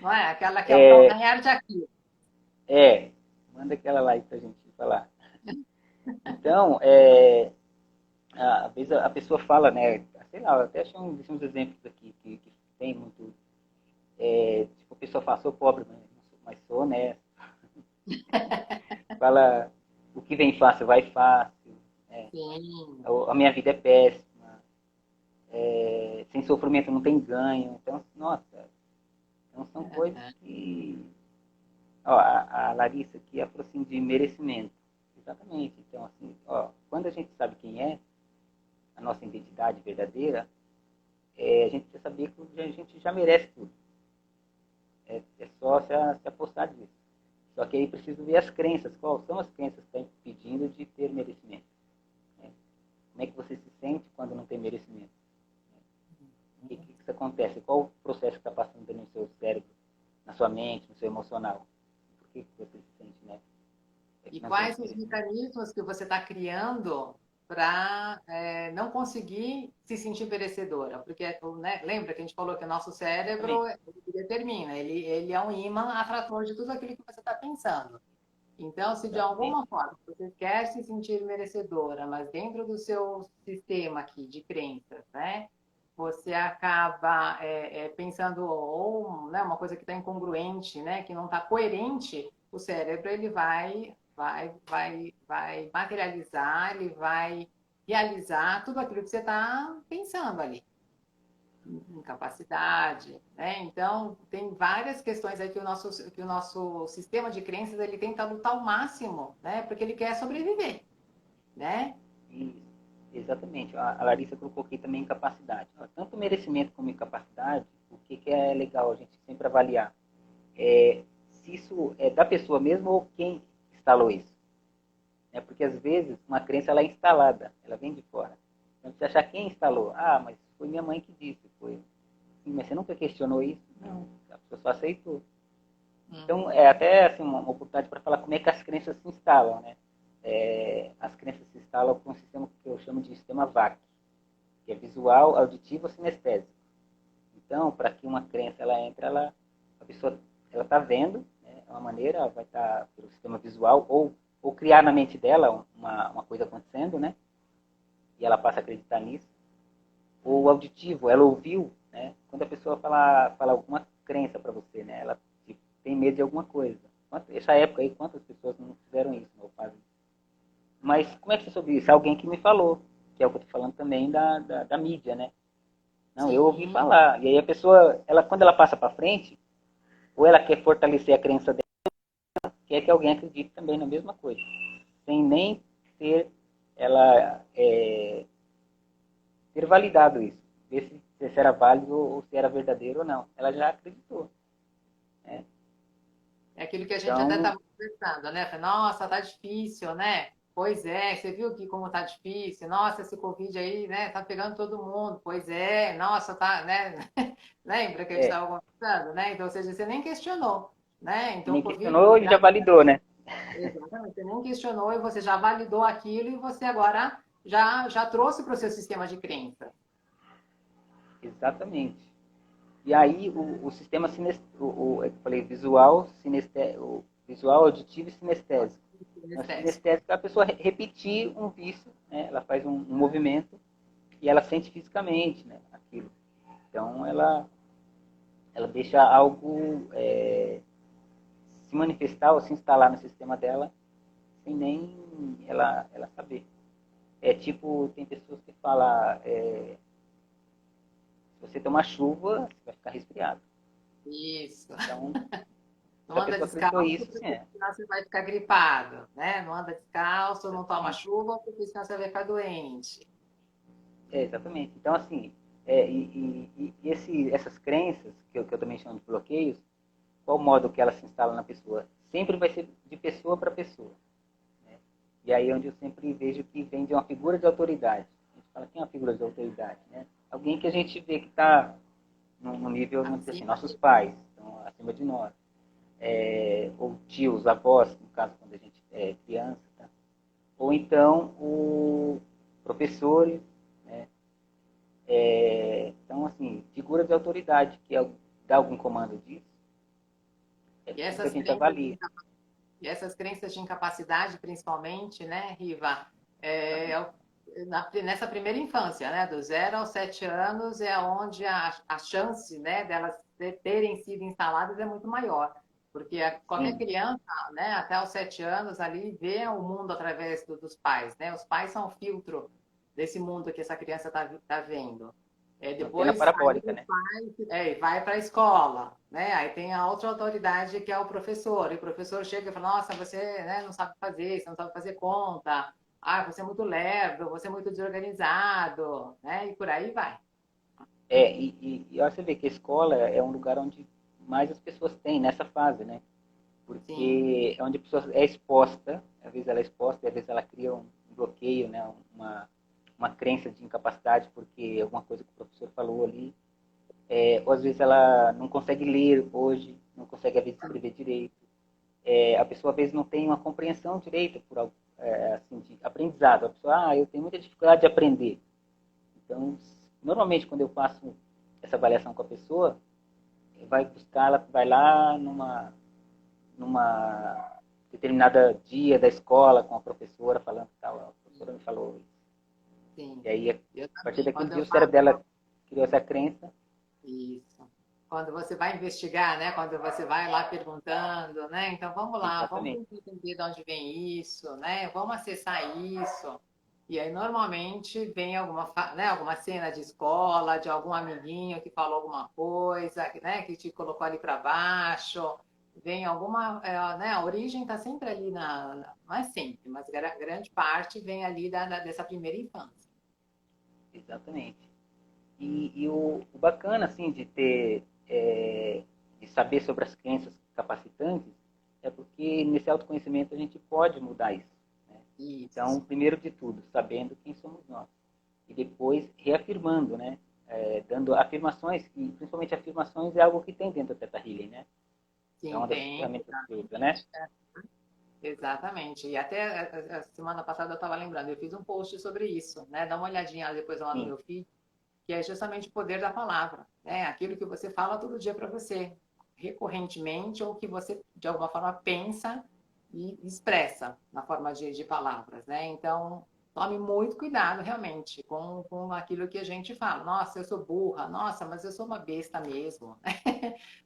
Não é? Aquela que é o É, calcanhar de Aquiles. manda aquela lá aí pra gente falar. Então, às vezes a pessoa fala, né? Sei lá, eu até achei uns exemplos aqui que tem muito. Tipo, a pessoa fala, sou pobre, mas sou honesto. Fala, o que vem fácil vai fácil. Né? Sim. A minha vida é péssima. Sem sofrimento não tem ganho. Então, nossa, então são coisas que. Ó, a Larissa aqui falou assim de merecimento. Exatamente. Então, assim, ó, quando a gente sabe quem é, a nossa identidade verdadeira, a gente precisa saber que a gente já merece tudo. É só se apostar disso. Só que aí preciso ver as crenças. Quais são as crenças que estão impedindo de ter merecimento? Né? Como é que você se sente quando não tem merecimento? O que isso acontece? Qual o processo que está passando no seu cérebro, na sua mente, no seu emocional? Por que você se sente, né? E Não tem quais esse os merecimento? mecanismos que você está criando para não conseguir se sentir merecedora? Porque, né, lembra que a gente falou que o nosso cérebro Exatamente. ele determina, ele é um imã atrator de tudo aquilo que você está pensando. Então, se de Exatamente. alguma forma você quer se sentir merecedora, mas dentro do seu sistema aqui de crenças, né, você acaba pensando ou né, uma coisa que está incongruente, né, que não está coerente, o cérebro ele vai materializar, ele vai realizar tudo aquilo que você está pensando ali incapacidade, né? Então, tem várias questões aí que o nosso sistema de crenças ele tenta lutar ao máximo, né? Porque ele quer sobreviver, né? Isso. Exatamente. A Larissa colocou aqui também incapacidade. Tanto merecimento como incapacidade, o que é legal a gente sempre avaliar? Se isso é da pessoa mesmo ou quem instalou isso. Porque às vezes uma crença ela é instalada, ela vem de fora. Então você achar quem instalou, mas foi minha mãe que disse, foi. Sim, mas você nunca questionou isso? Não, a pessoa só aceitou. Então é até assim, uma oportunidade para falar como é que as crenças se instalam, né? As crenças se instalam com um sistema que eu chamo de sistema VAC, que é visual, auditivo, sinestésico. Então, para que uma crença ela entre, a pessoa ela está vendo, né, uma maneira, ela vai estar pelo sistema visual ou criar na mente dela uma coisa acontecendo, né? E ela passa a acreditar nisso. Ou auditivo, ela ouviu, né? Quando a pessoa fala alguma crença para você, né? Ela tipo, tem medo de alguma coisa. Essa época aí, quantas pessoas não fizeram isso, não fazem? Mas como é que você soube isso? Alguém que me falou, que é o que eu estou falando também da mídia, né? Não, eu ouvi Sim. falar. E aí a pessoa, quando ela passa para frente, ou ela quer fortalecer a crença dela, quer que alguém acredite também na mesma coisa, sem nem ter ela ter validado isso, ver se era válido ou se era verdadeiro ou não. Ela já acreditou. Né? É aquilo que a gente até Então, estava conversando, né? Nossa, tá difícil, né? Pois é, você viu que como tá difícil? Nossa, esse Covid aí, né? Tá pegando todo mundo. Pois é, nossa, tá, né? Lembra que a gente é, estava conversando, né? Então, ou seja, você nem questionou, né? Então, o nem Covid, questionou e já validou, né? exatamente, você nem questionou e você já validou aquilo e você agora já trouxe para o seu sistema de crença. Exatamente. E aí o sistema eu falei visual, o visual, auditivo e sinestésico. No Sinestésico. sinestésico, a pessoa repetir um vício, né? Ela faz um movimento e ela sente fisicamente, né? Aquilo. Então ela deixa algo se manifestar ou se instalar no sistema dela sem nem ela saber. É tipo, tem pessoas que falam, se você tomar chuva, você vai ficar resfriado. Isso. Então, Não se a anda pessoa acreditou descalço, isso, sim, porque senão você vai ficar gripado, né? Não anda descalço, não toma exatamente. chuva, porque senão você vai ficar doente. Exatamente. Então, assim, essas crenças, que eu também chamo de bloqueios, qual modo que ela se instala na pessoa? Sempre vai ser de pessoa para pessoa. Né? E aí é onde eu sempre vejo que vem de uma figura de autoridade. A gente fala, quem é uma figura de autoridade? Né? Alguém que a gente vê que está no nível, vamos dizer assim, nossos pais, estão acima de nós. Ou tios, avós, no caso, quando a gente é criança. Tá? Ou então, o professores, né? Então, assim, figura de autoridade que dá algum comando disso, é E tudo que a essas gente crenças avalia. E essas crenças de incapacidade, principalmente, né, Riva, é, nessa primeira infância, né, do 0 aos 7 anos, é onde a chance, né, delas terem sido instaladas é muito maior. Porque qualquer Sim, criança, né, até os 7 anos ali, vê o mundo através dos pais, né? Os pais são o filtro desse mundo que essa criança está vendo. antena Depois, aí parabólica, o né? pai vai para a escola, né? Aí tem a outra autoridade que é o professor. E o professor chega e fala: Nossa, você, né, não sabe fazer, você não sabe fazer conta. Ah, você é muito lerdo, você é muito desorganizado, né? E por aí vai. E você vê que a escola é um lugar onde mais as pessoas têm nessa fase, né? Sim, Porque é onde a pessoa é exposta, às vezes ela é exposta, e às vezes ela cria um bloqueio, né? Uma crença de incapacidade porque alguma coisa que o professor falou ali. Ou às vezes ela não consegue ler hoje, não consegue às vezes escrever direito. A pessoa às vezes não tem uma compreensão direita por algo assim, de aprendizado. A pessoa, eu tenho muita dificuldade de aprender. Então, normalmente quando eu faço essa avaliação com a pessoa, vai buscar, ela vai lá numa determinada dia da escola com a professora falando que tal, a professora me falou isso. sim. E aí, a Eu partir também. daquele Quando eu dia, o cérebro faço dela criou essa crença. isso. Quando você vai investigar, né? Quando você vai lá perguntando, né? Então vamos lá, vamos Exatamente. tentar entender de onde vem isso, né? Vamos acessar isso. E aí normalmente vem alguma cena de escola, de algum amiguinho que falou alguma coisa, né? Que te colocou ali para baixo. Vem alguma, né? A origem está sempre ali não é sempre, mas grande parte vem ali dessa primeira infância. Exatamente. E o bacana, assim, de ter, de saber sobre as crenças capacitantes, é porque nesse autoconhecimento a gente pode mudar isso. Né? Então, Isso. primeiro de tudo, sabendo quem somos nós. E depois reafirmando, né? Dando afirmações, e principalmente afirmações é algo que tem dentro da Teta Healing, né? É Sim, uma das tem. ferramentas que usa, né? Exatamente. E até a semana passada eu estava lembrando, eu fiz um post sobre isso, né? Dá uma olhadinha depois lá no Sim, meu feed, que é justamente o poder da palavra, né? Aquilo que você fala todo dia para você, recorrentemente, ou que você, de alguma forma, pensa e expressa na forma de palavras, né? Então, tome muito cuidado, realmente, com aquilo que a gente fala. Nossa, eu sou burra. Nossa, mas eu sou uma besta mesmo.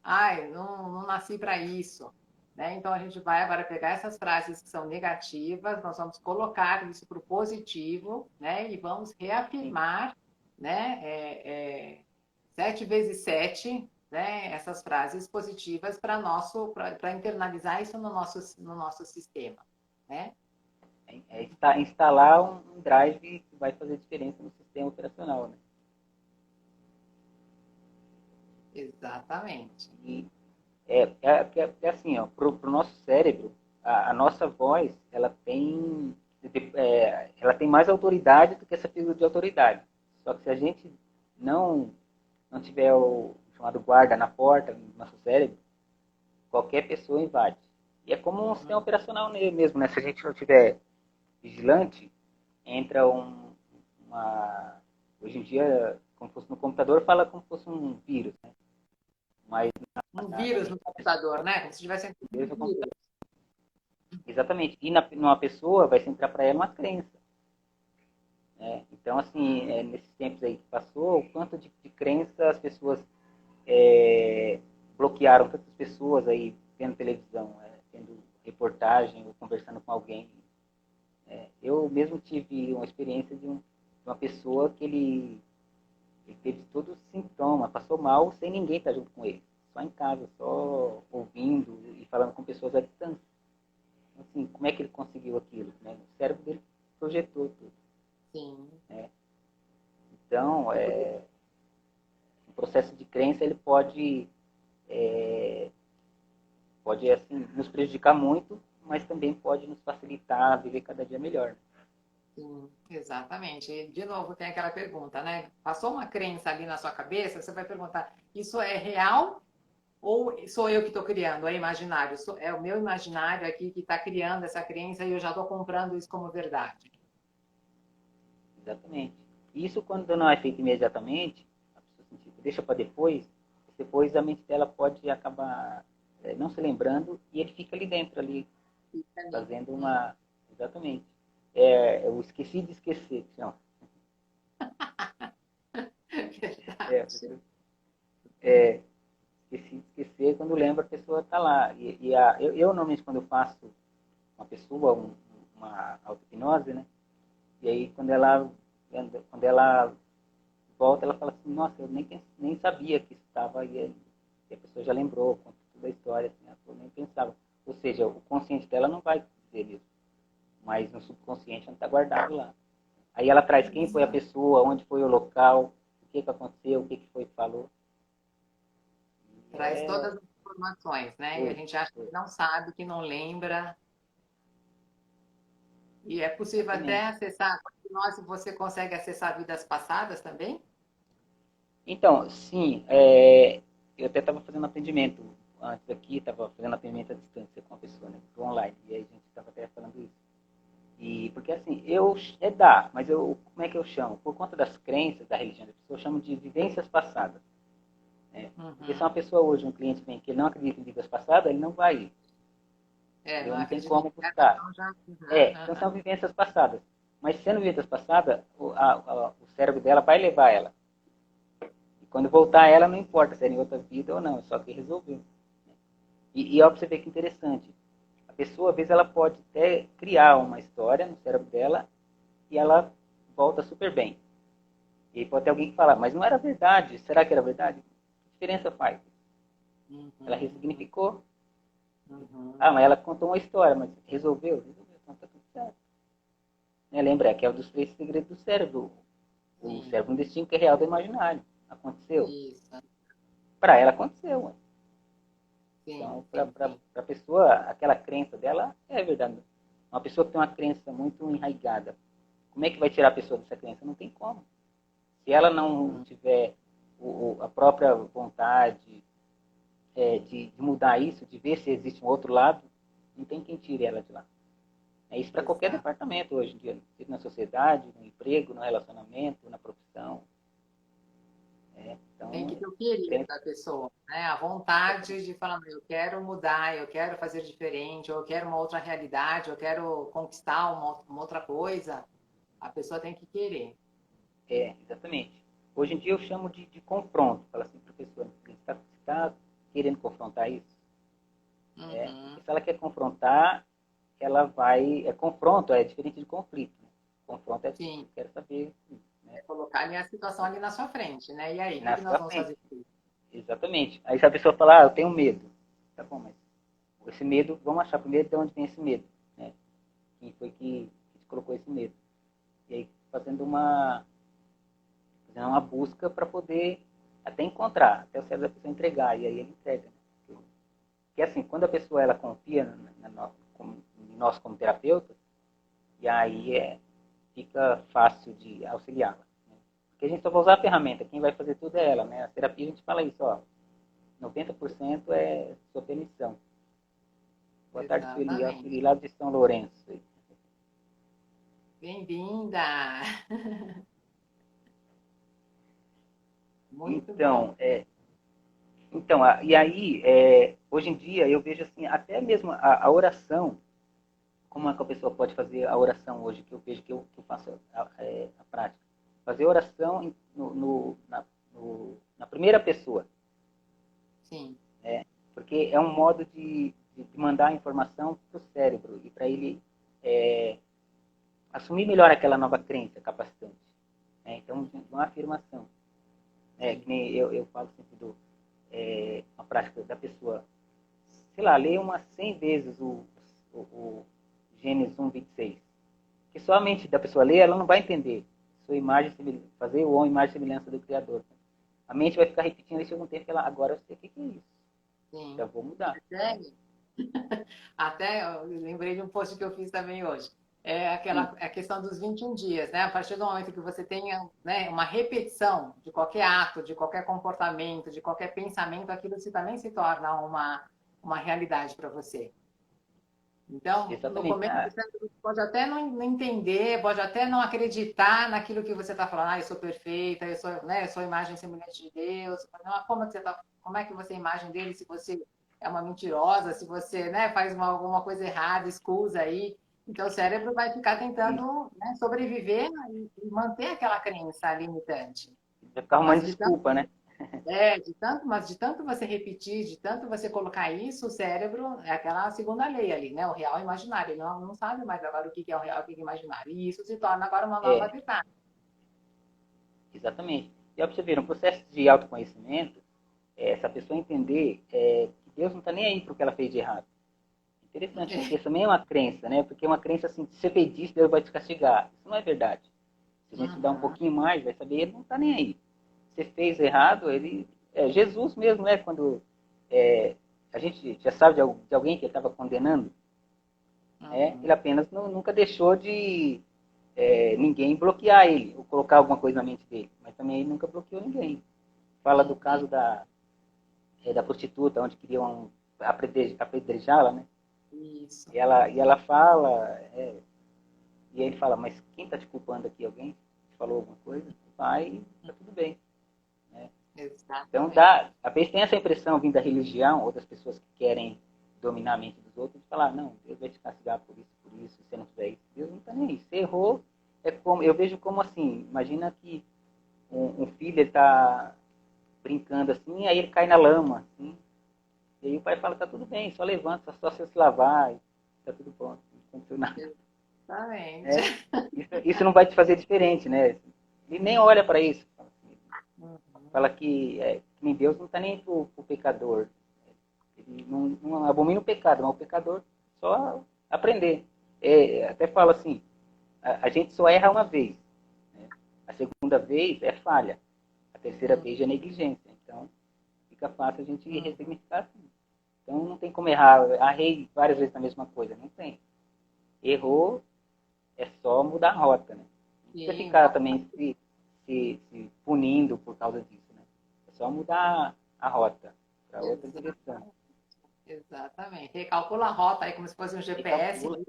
Ai, não nasci para isso. Né? Então, a gente vai agora pegar essas frases que são negativas, nós vamos colocar isso para o positivo, né? E vamos sim. reafirmar, né? 7 vezes 7, né? Essas frases positivas para internalizar isso no nosso sistema, né? Instalar um drive que vai fazer diferença no sistema operacional, né? Exatamente. E assim, ó, pro nosso cérebro, a nossa voz, ela tem mais autoridade do que essa figura de autoridade. Só que se a gente não, não tiver o chamado guarda na porta do nosso cérebro, qualquer pessoa invade. E é como um sistema Uhum. operacional mesmo, né? Se a gente não tiver vigilante, entra uma... Hoje em dia, como fosse no computador, fala como se fosse um vírus, né? Mas Um vírus no computador, né? Como se tivesse um vírus. exatamente. E numa pessoa vai se entrar para ela uma crença. Né? Então, assim, nesses tempos aí que passou, o quanto de crença as pessoas bloquearam tantas pessoas aí vendo televisão, vendo reportagem ou conversando com alguém. Eu mesmo tive uma experiência de uma pessoa que ele teve todos os sintomas, passou mal sem ninguém estar junto com ele. Só em casa, só ouvindo e falando com pessoas à distância. Assim, como é que ele conseguiu aquilo? Né? O cérebro dele projetou tudo. Sim. Né? Então, E por o processo de crença ele pode é, pode assim, nos prejudicar muito, mas também pode nos facilitar viver cada dia melhor. Sim, exatamente. E, de novo, tem aquela pergunta, né? Passou uma crença ali na sua cabeça, você vai perguntar: isso é real ou sou eu que estou criando? É imaginário? É o meu imaginário aqui que está criando essa crença e eu já estou comprando isso como verdade. Exatamente. Isso quando não é feito imediatamente, a pessoa assim, tipo, deixa para depois a mente dela pode acabar não se lembrando e ele fica ali dentro, ali, fazendo uma... Exatamente. Eu esqueci de esquecer. Não. É, Verdade. esqueci de esquecer, quando lembra a pessoa está lá. Eu, normalmente, quando eu faço uma pessoa, uma auto-hipnose, né? E aí, quando ela volta, ela fala assim, nossa, eu nem sabia que isso estava aí. E a pessoa já lembrou, conta toda a história, assim, ela falou, nem pensava. Ou seja, o consciente dela não vai dizer isso, mas no subconsciente está guardado lá. Aí ela traz quem foi a pessoa, onde foi o local, o que aconteceu, o que foi que falou. Traz todas as informações, né? E a Foi, gente acha foi. que não sabe, que não lembra. E é possível até Exatamente. acessar, se você consegue acessar vidas passadas também? Então, sim, eu até estava fazendo atendimento antes aqui, estava fazendo atendimento à distância com a pessoa, né, online, e aí a gente estava até falando isso. E, porque assim, mas como é que eu chamo? Por conta das crenças da religião da pessoa, eu chamo de vivências passadas. Né? Porque se uma Uhum. pessoa hoje, um cliente vem que ele não acredita em vidas passadas, ele não vai ir, Não entendeu? Não tem acredito em como nada, buscar. então já. Então são vivências passadas. Mas sendo vidas passadas, o cérebro dela vai levar ela. E quando voltar ela, não importa se é em outra vida ou não, é só que resolveu. E ó, pra você ver que interessante. A pessoa, às vezes, ela pode até criar uma história no cérebro dela e ela volta super bem. E aí pode ter alguém que fala, mas não era verdade. Será que era verdade? Que diferença faz? Ela Uhum. ressignificou. Uhum. Ah, mas ela contou uma história, mas resolveu? Resolveu, então tá tudo certo. Né? Lembra que é um dos três segredos do cérebro. O Sim, cérebro não distingue o que é real do imaginário. Aconteceu? isso. Para ela aconteceu. Sim, Então, sim, para sim. a pessoa, aquela crença dela é verdade. Uma pessoa que tem uma crença muito enraizada, como é que vai tirar a pessoa dessa crença? Não tem como. Se ela não Uhum. tiver a própria vontade de mudar isso, de ver se existe um outro lado, não tem quem tire ela de lá. É isso para qualquer Exato. departamento hoje em dia, seja na sociedade, no emprego, no relacionamento, na profissão. Tem que Então, ter o querer crença, da pessoa, né? A vontade de falar, eu quero mudar, eu quero fazer diferente, ou eu quero uma outra realidade, eu quero conquistar uma outra coisa. A pessoa tem que querer. exatamente. Hoje em dia eu chamo de confronto. Fala assim, professor, você está querendo confrontar isso? Porque Uhum. se ela quer confrontar, ela vai. Confronto é diferente de conflito. Né? Confronto é tipo, Sim, eu quero saber. Né? é colocar a minha situação ali na sua frente, né? E aí, o que Na que nós sua vamos frente. fazer com isso? Exatamente. Aí se a pessoa falar, eu tenho medo. Tá bom, mas esse medo, vamos achar primeiro de onde vem esse medo. Né? Quem foi que te colocou esse medo? E aí fazendo uma busca para poder até encontrar, até o cérebro da pessoa entregar. E aí ele entrega. Né? Porque assim, quando a pessoa ela confia em nós como terapeutas, e aí fica fácil de auxiliá-la. Né? Porque a gente só vai usar a ferramenta, quem vai fazer tudo é ela. Né? A terapia a gente fala isso, ó, 90% é sua permissão. Boa tarde, Sueli. A Exatamente. Sueli lá de São Lourenço. Bem-vinda! Muito bom. Então, e aí, hoje em dia, eu vejo assim, até mesmo a oração, como é que a pessoa pode fazer a oração hoje, que eu vejo que eu faço a prática. Fazer oração na primeira pessoa, Sim, porque é um modo de mandar a informação para o cérebro e para ele é, assumir melhor aquela nova crença capacitante. Né? Então, uma afirmação. Que sim. nem eu falo sempre uma prática da pessoa, sei lá, ler umas 100 vezes o Gênesis 1:26. Que só a mente da pessoa ler, ela não vai entender. Sua imagem, fazer o homem imagem e semelhança do Criador. A mente vai ficar repetindo e chega um tempo que ela, agora eu sei o que é isso. Já Sim. vou mudar. Percebe? Até eu lembrei de um post que eu fiz também hoje. É Sim, aquela a questão dos 21 dias, né? A partir do momento que você tenha, né, uma repetição de qualquer ato, de qualquer comportamento, de qualquer pensamento, aquilo também se torna uma realidade para você. Então, no exatamente. começo, você pode até não entender, pode até não acreditar naquilo que você está falando. Ah, eu sou perfeita, eu sou, né, eu sou imagem e semelhante de Deus. Não, como é que você é imagem dele se você é uma mentirosa, se você, né, faz alguma coisa errada, escusa aí. Então, o cérebro vai ficar Isso. tentando, né, sobreviver e manter aquela crença limitante. Vai ficar arrumando Mas de tanto desculpa, né? mas de tanto você repetir, de tanto você colocar isso, o cérebro é aquela segunda lei ali, né? O real e o imaginário. Ele não sabe mais agora o que é o real e o que é o imaginário. E isso se torna agora uma nova É, verdade. exatamente. E ó, pra você ver, no processo de autoconhecimento, essa pessoa entender que Deus não está nem aí pro que ela fez de errado. Interessante, porque isso também é uma crença, né? Porque é uma crença assim, se você fez isso, Deus vai te castigar. Isso não é verdade. Se a gente estudar um Uhum. pouquinho mais, vai saber, ele não está nem aí. Você fez errado, ele... Jesus mesmo, né? Quando é, a gente já sabe de alguém que ele estava condenando, ele Uhum. apenas nunca deixou de ninguém bloquear ele, ou colocar alguma coisa na mente dele. Mas também ele nunca bloqueou ninguém. Fala do Uhum. caso da prostituta, onde queriam apedrejá-la, né? Isso. E ela fala, e aí ele fala, mas quem está te culpando aqui? Alguém te falou alguma coisa? Vai, tá tudo bem. Né? Então, Exatamente. às vezes tem essa impressão vindo da religião ou das pessoas que querem dominar a mente dos outros, de falar, não, Deus vai te castigar por isso, se você não fizer isso. Deus não está nem aí. Você errou, eu vejo como assim, imagina que um filho está brincando assim, aí ele cai na lama, assim, e aí o pai fala, tá tudo bem, só levanta, só você se lavar, e tá tudo pronto, não aconteceu nada. Exatamente. Né? Isso não vai te fazer diferente, né? E nem olha para isso. Uhum. Fala que nem Deus não está nem pro pecador. Ele não abomina o pecado, mas o pecador só aprender. Até fala assim, a gente só erra uma vez. Né? A segunda vez é falha. A terceira vez é negligência. Então, fica fácil a gente Uhum. ressignificar assim. Então, não tem como errar. Errei várias vezes na mesma coisa. Não tem. Errou, é só mudar a rota, né? Não precisa Sim, ficar também se punindo por causa disso, né? É só mudar a rota para outra direção. exatamente. Exatamente. Recalcula a rota aí como se fosse um GPS. Recalcula.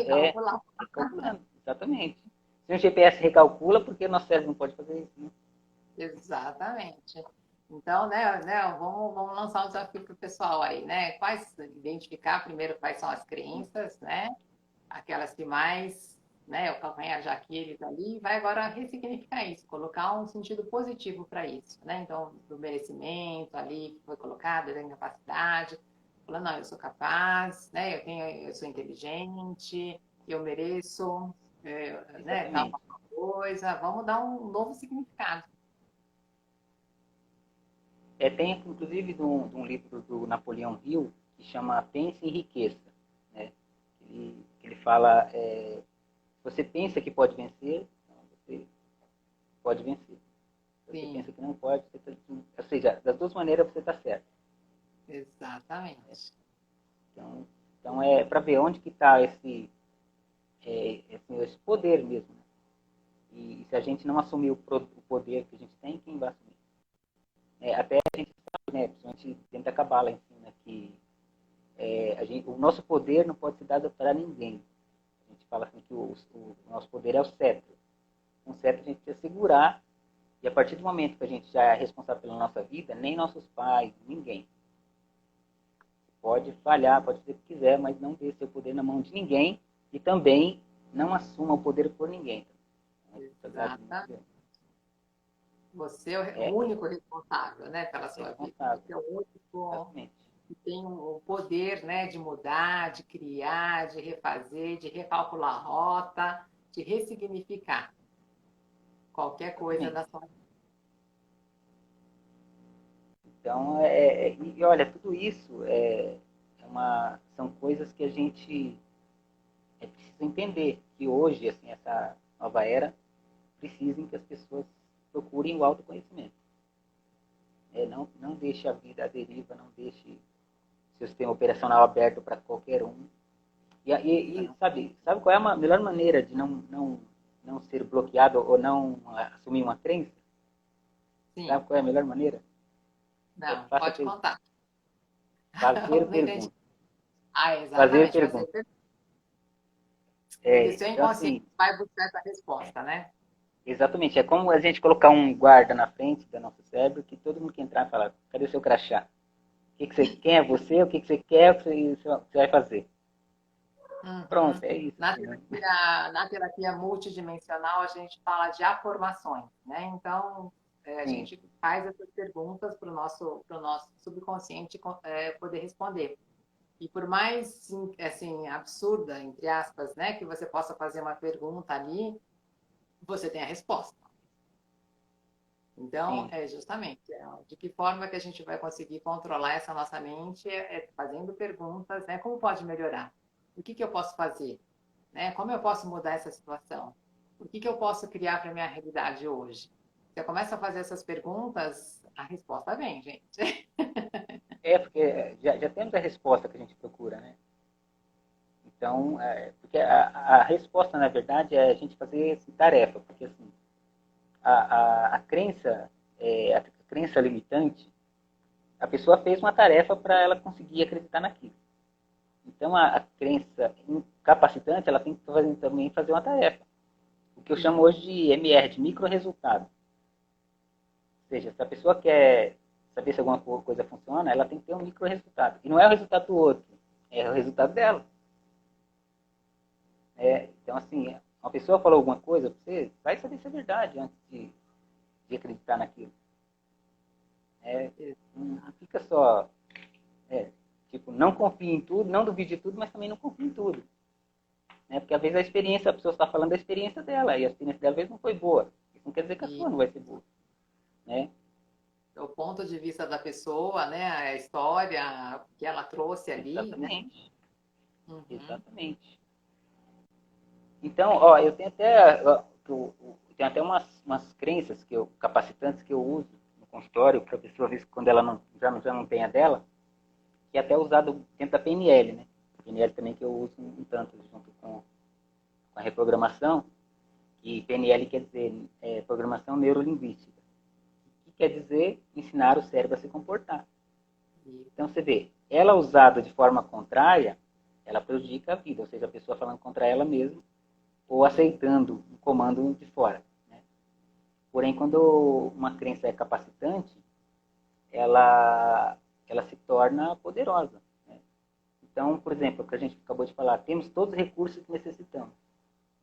É, Recalcula. recalculando, exatamente. Se o GPS recalcula, porque nosso cérebro não pode fazer isso, né? Exatamente. Então, né, vamos lançar um desafio para o pessoal aí, né? Identificar primeiro quais são as crenças, né? Aquelas que mais, né, o calcanhar de Aquiles ali, vai agora ressignificar isso, colocar um sentido positivo para isso, né? Então, do merecimento ali que foi colocado, da incapacidade, falando, não, eu sou capaz, né? Eu sou inteligente, eu mereço, né, tal Exatamente. coisa. Vamos dar um novo significado. Tem, inclusive, de um livro do Napoleão Hill, que chama Pense em Riqueza. Né? Ele fala, você pensa que pode vencer, não, você pode vencer. Se você Sim, pensa que não pode, ou seja, das duas maneiras você está certo. exatamente. Então é para ver onde que está esse poder mesmo. Né? E se a gente não assumir o poder que a gente tem, quem vai assumir? Até a gente sabe, né, principalmente dentro da Cabala ensina que o nosso poder não pode ser dado para ninguém. A gente fala assim que o nosso poder é o cetro. Um cetro a gente precisa segurar, e a partir do momento que a gente já é responsável pela nossa vida, nem nossos pais, ninguém. Pode falhar, pode fazer o que quiser, mas não dê seu poder na mão de ninguém e também não assuma o poder por ninguém. É uma responsabilidade muito Exatamente. grande. Você é o É, único responsável, né, pela é sua vida. responsável, Você é o único exatamente. que tem o poder, né, de mudar, de criar, de refazer, de recalcular a rota, de ressignificar qualquer coisa Exatamente. da sua vida. Então, e olha, tudo isso são coisas que a gente precisa entender, que hoje, assim, essa nova era, precisa que as pessoas procurem o autoconhecimento. Não deixe a vida à deriva, não deixe seu sistema operacional aberto para qualquer um. E sabe qual é a melhor maneira de não ser bloqueado ou não assumir uma crença? Sim. Sabe qual é a melhor maneira? Não, pode contar. Fazer Não entendi. perguntas. Fazer Exatamente. perguntas. Porque seu Então, inconsciente assim, vai buscar essa resposta, né? exatamente. É como a gente colocar um guarda na frente do nosso cérebro que todo mundo que entrar fala, cadê o seu crachá? Quem é você? O que você quer? O que você vai fazer? Uhum. Pronto, é isso. Na terapia multidimensional, a gente fala de afirmações, né? Então, a Sim. gente faz essas perguntas para o nosso subconsciente poder responder. E por mais, assim, absurda, entre aspas, né, que você possa fazer uma pergunta ali, você tem a resposta. Então, Sim. justamente, de que forma que a gente vai conseguir controlar essa nossa mente fazendo perguntas, né? Como pode melhorar? O que eu posso fazer? Né? Como eu posso mudar essa situação? O que eu posso criar para a minha realidade hoje? Você começa a fazer essas perguntas, a resposta vem, gente. Porque já temos a resposta que a gente procura, né? Então, porque a resposta, na verdade, é a gente fazer assim, tarefa, porque assim, a crença, a crença limitante, a pessoa fez uma tarefa para ela conseguir acreditar naquilo. Então, a crença incapacitante, ela tem que também fazer uma tarefa. O que eu chamo hoje de MR, de micro-resultado. Ou seja, se a pessoa quer saber se alguma coisa funciona, ela tem que ter um micro-resultado. E não é o resultado do outro, é o resultado dela. Então, assim, uma pessoa falou alguma coisa, você vai saber se é verdade antes de acreditar naquilo. Não fica só, tipo, não confie em tudo, não duvide de tudo, mas também não confie em tudo. Porque às vezes a pessoa está falando da experiência dela, e a experiência dela às vezes não foi boa. Isso não quer dizer que a sua não vai ser boa. Né? O ponto de vista da pessoa, né? A história que ela trouxe ali, Exatamente. né? Uhum. Exatamente. Então, ó, eu tenho até umas crenças capacitantes que eu uso no consultório para a pessoa ver quando ela já não tem a dela, que é até usado dentro da PNL, né? PNL também que eu uso um tanto junto com a reprogramação, e PNL quer dizer programação neurolinguística, que quer dizer ensinar o cérebro a se comportar. Então você vê, ela usada de forma contrária, ela prejudica a vida, ou seja, a pessoa falando contra ela mesma, ou aceitando um comando de fora. Né? Porém, quando uma crença é capacitante, ela se torna poderosa. Né? Então, por exemplo, o que a gente acabou de falar, temos todos os recursos que necessitamos.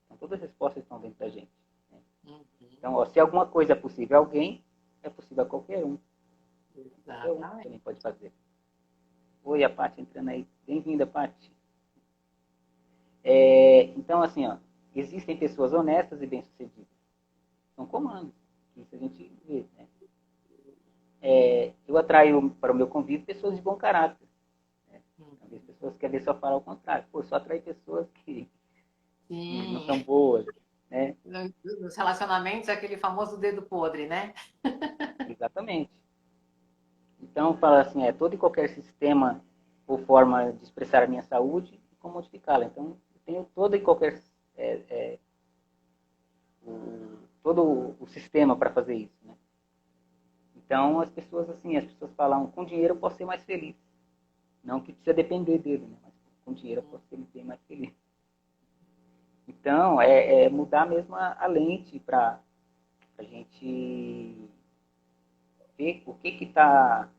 Então, todas as respostas estão dentro da gente. Né? Uhum. Então, ó, se alguma coisa é possível a alguém, é possível a qualquer um. Qualquer um Exatamente. também pode fazer. Oi, a Paty entrando aí. Bem-vinda, Paty. Então, assim, ó, existem pessoas honestas e bem-sucedidas. São comandos. Isso a gente vê. Né? Eu atraio para o meu convívio pessoas de bom caráter. Né? As pessoas que às vezes só falam ao contrário. Pô, só atrai pessoas que não são boas. Né? Nos relacionamentos é aquele famoso dedo podre, né? Exatamente. Então, fala assim, todo e qualquer sistema ou forma de expressar a minha saúde e como modificá-la. Então, eu tenho todo e qualquer todo o sistema para fazer isso. Né? Então, as pessoas falam, com dinheiro eu posso ser mais feliz. Não que precisa depender dele, né? Mas com dinheiro eu posso ser bem mais feliz. Então, mudar mesmo a lente para a gente ver o que está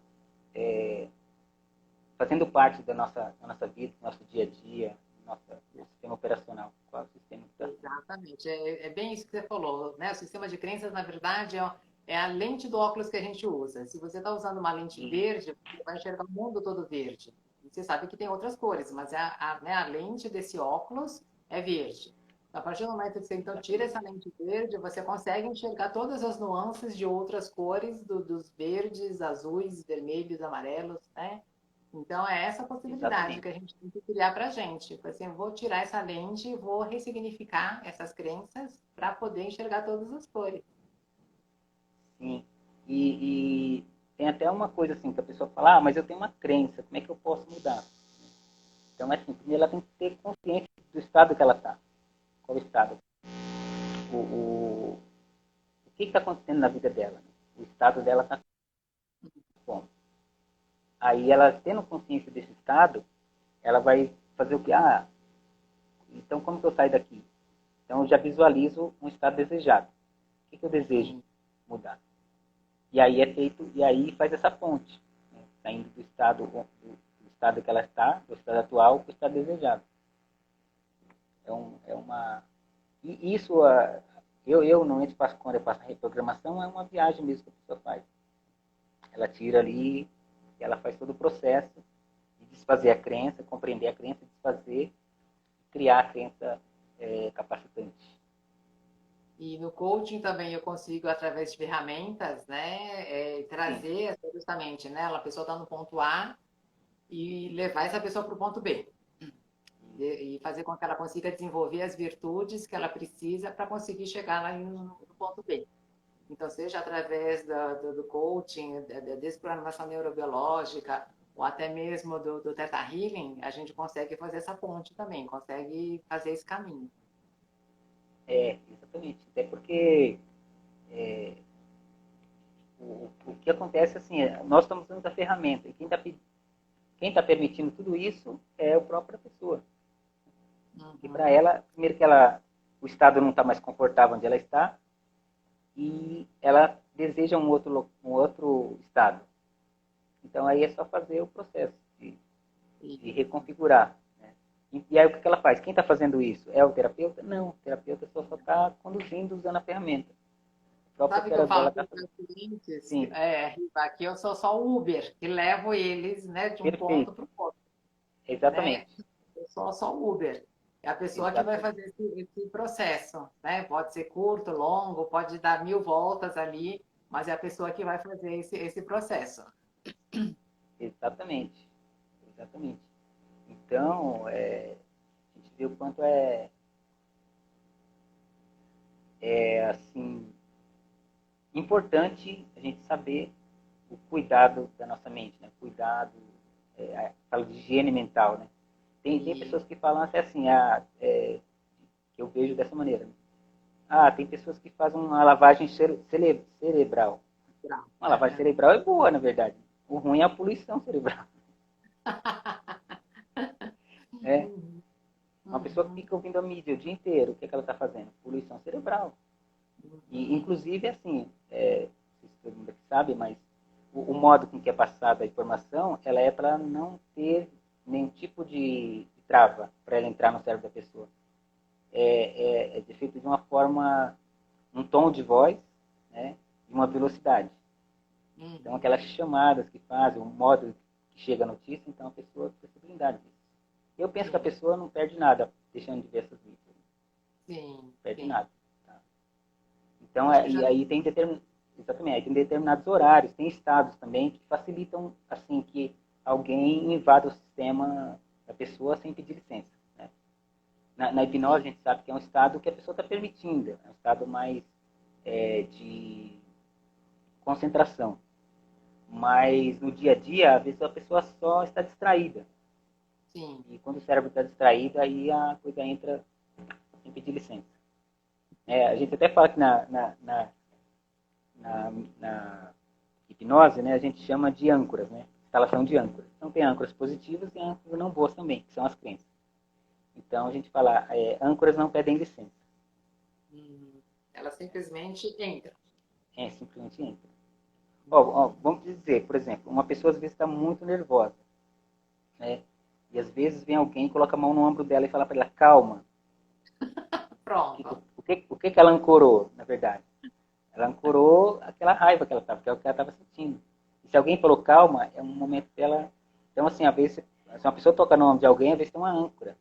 fazendo parte da nossa vida, do nosso dia a dia, do nosso sistema operacional. Qual é o sistema que está... Exatamente. É bem isso que você falou, né? O sistema de crenças, na verdade, é a lente do óculos que a gente usa. Se você está usando uma lente verde, você vai enxergar o mundo todo verde. E você sabe que tem outras cores, mas né, a lente desse óculos é verde. A partir do momento que você então tira essa lente verde, você consegue enxergar todas as nuances de outras cores, dos verdes, azuis, vermelhos, amarelos, né? Então, é essa possibilidade Exatamente. que a gente tem que criar para a gente. Assim, eu vou tirar essa lente e vou ressignificar essas crenças para poder enxergar todas as cores. Sim. E tem até uma coisa assim, que a pessoa fala, mas eu tenho uma crença, como é que eu posso mudar? Então, assim, primeiro ela tem que ter consciência do estado que ela está. Qual o estado? O que está acontecendo na vida dela? Né? O estado dela está como? Aí ela, tendo consciência desse estado, ela vai fazer o quê? Então como que eu saio daqui? Então eu já visualizo um estado desejado. O que eu desejo mudar? E aí é feito, e aí faz essa ponte, né? Saindo do estado que ela está, do estado atual, para o estado desejado. É uma... E isso, eu normalmente faço, quando eu faço a reprogramação, é uma viagem mesmo que a pessoa faz. Ela tira ali, ela faz todo o processo de desfazer a crença, compreender a crença, desfazer, criar a crença capacitante. E no coaching também eu consigo, através de ferramentas, né, Sim, trazer justamente, né, a pessoa está no ponto A e levar essa pessoa para o ponto B. E fazer com que ela consiga desenvolver as virtudes que ela precisa para conseguir chegar lá no ponto B. Então, seja através do coaching, da desprogramação neurobiológica, ou até mesmo do Theta Healing, a gente consegue fazer essa ponte também, consegue fazer esse caminho. exatamente. Até porque o que acontece assim, nós estamos usando a ferramenta, e quem tá permitindo tudo isso é a própria pessoa. E para ela, primeiro que o estado não está mais confortável onde ela está, e ela deseja um outro estado. Então aí é só fazer o processo de reconfigurar. Né? E aí o que ela faz? Quem está fazendo isso? É o terapeuta? Não, o terapeuta só está conduzindo usando a ferramenta. O próprio Sabe que eu cérebro dela falo está para os fazendo. meus clientes? Sim, Aqui eu sou só o Uber, que levo eles, né, de um ponto perfeito. para o outro, né? Exatamente. Eu sou só o Uber. É a pessoa que vai Exatamente. fazer esse processo, né? Pode ser curto, longo, pode dar 1000 voltas ali, mas é a pessoa que vai fazer esse processo. Exatamente. Exatamente. Então, a gente vê o quanto assim, importante a gente saber o cuidado da nossa mente, né? Cuidado, fala de higiene mental, né? Tem pessoas que falam até assim, que eu vejo dessa maneira. Né? Tem pessoas que fazem uma lavagem cerebral. Uma lavagem cerebral é boa, na verdade. O ruim é a poluição cerebral. Né? Uma pessoa que fica ouvindo a mídia o dia inteiro, o que, é que ela está fazendo? Poluição cerebral. E, inclusive, assim, não sei se todo mundo aqui sabe, mas o modo com que é passada a informação, ela é para não ter nenhum tipo de trava para ela entrar no cérebro da pessoa. É feito de uma forma, um tom de voz, né, e uma velocidade. Então, aquelas chamadas que fazem, o modo que chega a notícia, então a pessoa tem possibilidade disso. Eu penso que a pessoa não perde nada deixando de ver essas mídias. Sim, Não perde sim. nada. Tá? Então, Acho que e já aí exatamente, aí tem determinados horários, tem estados também que facilitam assim que alguém invada o sistema da pessoa sem pedir licença. Né? Na hipnose a gente sabe que é um estado que a pessoa está permitindo, é um estado mais de concentração. Mas no dia a dia, às vezes a pessoa só está distraída. sim. E quando o cérebro está distraído, aí a coisa entra sem pedir licença. A gente até fala que na hipnose, né, a gente chama de âncoras, né? Instalação de âncoras. Então tem âncoras positivas e âncoras não boas também, que são as crenças. Então a gente fala, âncoras não pedem licença. Ela simplesmente entra. Simplesmente entra. Vamos dizer, por exemplo, uma pessoa às vezes está muito nervosa, né? E às vezes vem alguém, coloca a mão no ombro dela e fala para ela, calma. Pronto. O que ela ancorou, na verdade? Ela ancorou aquela raiva que ela estava, que é o que ela estava sentindo. E se alguém falou calma, é um momento dela. Então, assim, às vezes, se uma pessoa toca no nome de alguém, às vezes tem uma âncora.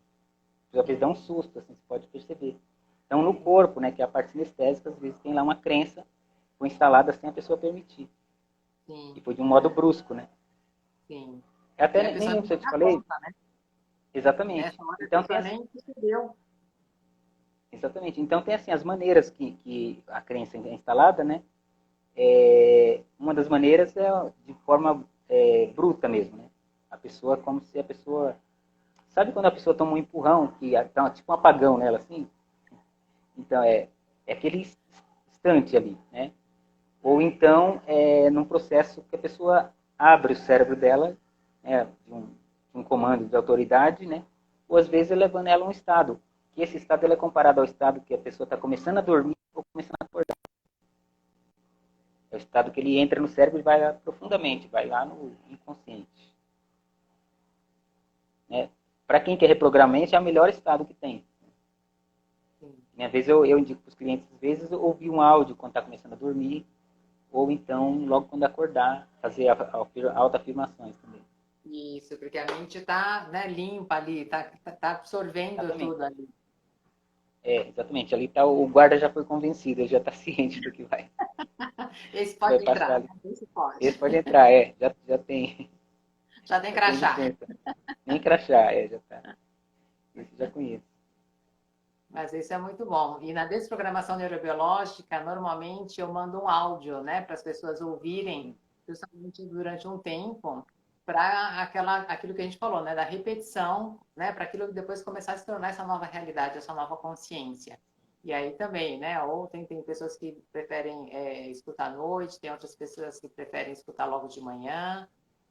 Às vezes dá um susto, assim, você pode perceber. Então, no corpo, né, que é a parte sinestésica, às vezes tem lá uma crença foi instalada sem a pessoa permitir. Sim, E foi de um modo brusco, né? sim. Eu até E a nem pessoa lembro nem se se eu te dá falei. conta, né? Exatamente. Nessa hora a Então tem pessoa as, nem percebeu. exatamente. Então tem assim as maneiras que a crença é instalada, né? uma das maneiras é de forma bruta mesmo, né? A pessoa, como se a pessoa... Sabe quando a pessoa toma um empurrão, que tá tipo um apagão nela, assim? Então, é aquele instante ali, né? Ou então, num processo que a pessoa abre o cérebro dela, né, de um comando de autoridade, né? Ou às vezes levando ela a um estado, que esse estado ele é comparado ao estado que a pessoa está começando a dormir ou começando a acordar. É o estado que ele entra no cérebro e vai lá profundamente, vai lá no inconsciente. Né? Para quem quer reprogramar, esse é o melhor estado que tem. Às vezes eu indico para os clientes, às vezes, ouvir um áudio quando está começando a dormir, ou então, logo quando acordar, fazer autoafirmações também. Isso, porque a mente está, né, limpa ali, tá absorvendo Exatamente. tudo ali. Exatamente. Ali tá, o guarda já foi convencido, ele já está ciente do que vai Esse vai pode passar entrar, ali. né? Esse pode. Esse pode entrar, já tem. Já tem Já tem crachá. licença. Nem crachá, já tá. Esse já conheço. Mas isso é muito bom. E na desprogramação neurobiológica, normalmente eu mando um áudio, né, para as pessoas ouvirem, justamente durante um tempo, para aquilo que a gente falou, né, da repetição, né, para aquilo que depois começar a se tornar essa nova realidade, essa nova consciência. E aí também, né, ou tem pessoas que preferem escutar à noite, tem outras pessoas que preferem escutar logo de manhã,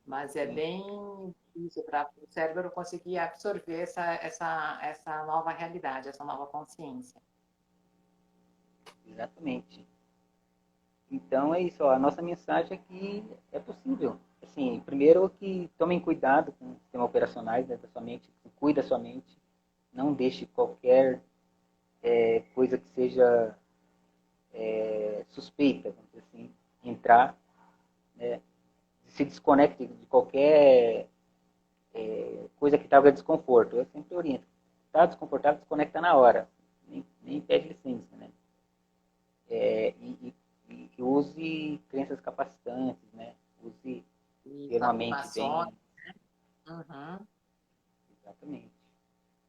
mas é bem difícil para o cérebro conseguir absorver essa nova realidade, essa nova consciência. Exatamente. Então é isso, ó, a nossa mensagem é que é possível. Assim, primeiro que tomem cuidado com o sistema operacionais, né, da sua mente, cuide da sua mente, não deixe qualquer coisa que seja suspeita, vamos dizer assim, entrar, né, se desconecte de qualquer coisa que traga desconforto. Eu sempre oriento. Está desconfortável, desconecta na hora. Nem pede licença, né? E use crenças capacitantes, né? Use ter Isso, uma mente afirmações. bem... Uhum. Exatamente.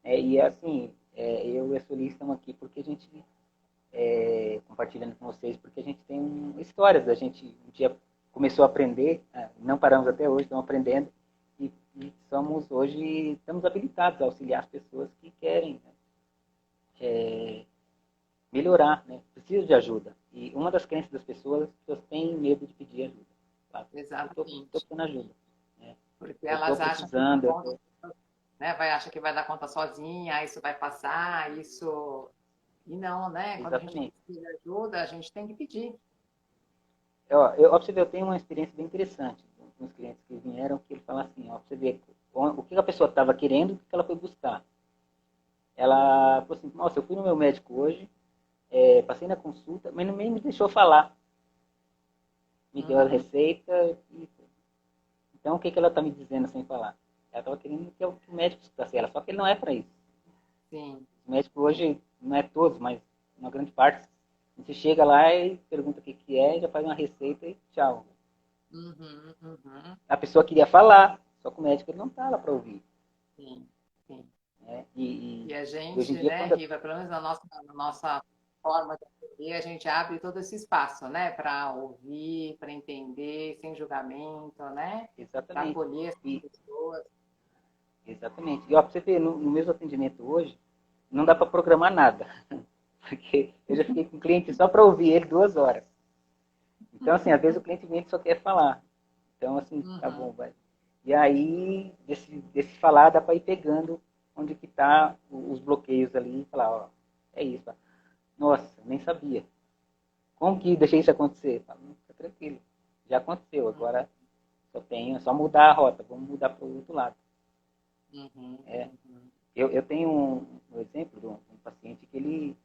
E assim, eu e a Sueli estamos aqui porque a gente compartilhando com vocês, porque a gente tem histórias, a gente um dia começou a aprender, não paramos até hoje, estamos aprendendo, e somos hoje, estamos habilitados a auxiliar as pessoas que querem, né, melhorar, né, precisam de ajuda. E uma das crenças das pessoas, as pessoas têm medo de pedir ajuda. Tá? Eu estou Exatamente. precisando de ajuda. Né? Porque Eu estou elas acham que precisando. né, acha que vai dar conta sozinha, isso vai passar, isso. E não, né? Quando a gente Exatamente. precisa de ajuda, a gente tem que pedir. Ó, você ver, eu tenho uma experiência bem interessante com os clientes que vieram, que ele fala assim, ó, pra você ver o que a pessoa estava querendo, o que ela foi buscar. Ela falou assim, nossa, eu fui no meu médico hoje, passei na consulta, mas nem me deixou falar. Me deu a receita. Então, o que ela está me dizendo sem falar? Ela estava querendo que o médico escutasse ela, só que ele não é para isso. Sim. Os médicos hoje, não é todos, mas uma grande parte, você chega lá e pergunta o que é, já faz uma receita e tchau. Uhum, uhum. A pessoa queria falar, só que o médico ele não está lá para ouvir. Sim, sim. Né? E a E hoje em gente, dia, né, quando... Riva, pelo menos na nossa forma de aprender, a gente abre todo esse espaço, né, para ouvir, para entender, sem julgamento, né, para Exatamente. acolher as pessoas. Exatamente. E ó, para você ver, no mesmo atendimento hoje, não dá para programar nada. Porque eu já fiquei com o cliente só para ouvir ele 2 horas. Então, assim, às vezes o cliente vem e só quer falar. Então, assim, tá bom, vai. E aí, desse falar, dá para ir pegando onde que tá os bloqueios ali e falar, ó, é isso. Ó. Nossa, nem sabia. Como que deixei isso acontecer? Fala, não, fica tranquilo. Já aconteceu, agora é só mudar a rota, vamos mudar para o outro lado. Eu tenho um exemplo de um paciente que ele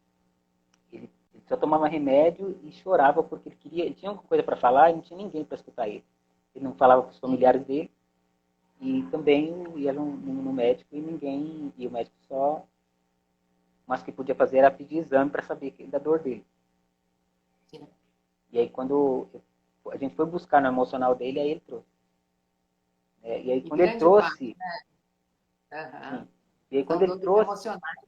só tomava remédio e chorava porque ele tinha alguma coisa para falar e não tinha ninguém para escutar ele. Ele não falava com os familiares dele e também ia no médico e o médico só, mas o que podia fazer era pedir exame para saber da dor dele. Sim. E aí quando a gente foi buscar no emocional dele, aí ele trouxe. E aí quando ele trouxe... Uhum. E aí quando São ele dores trouxe... emocionais.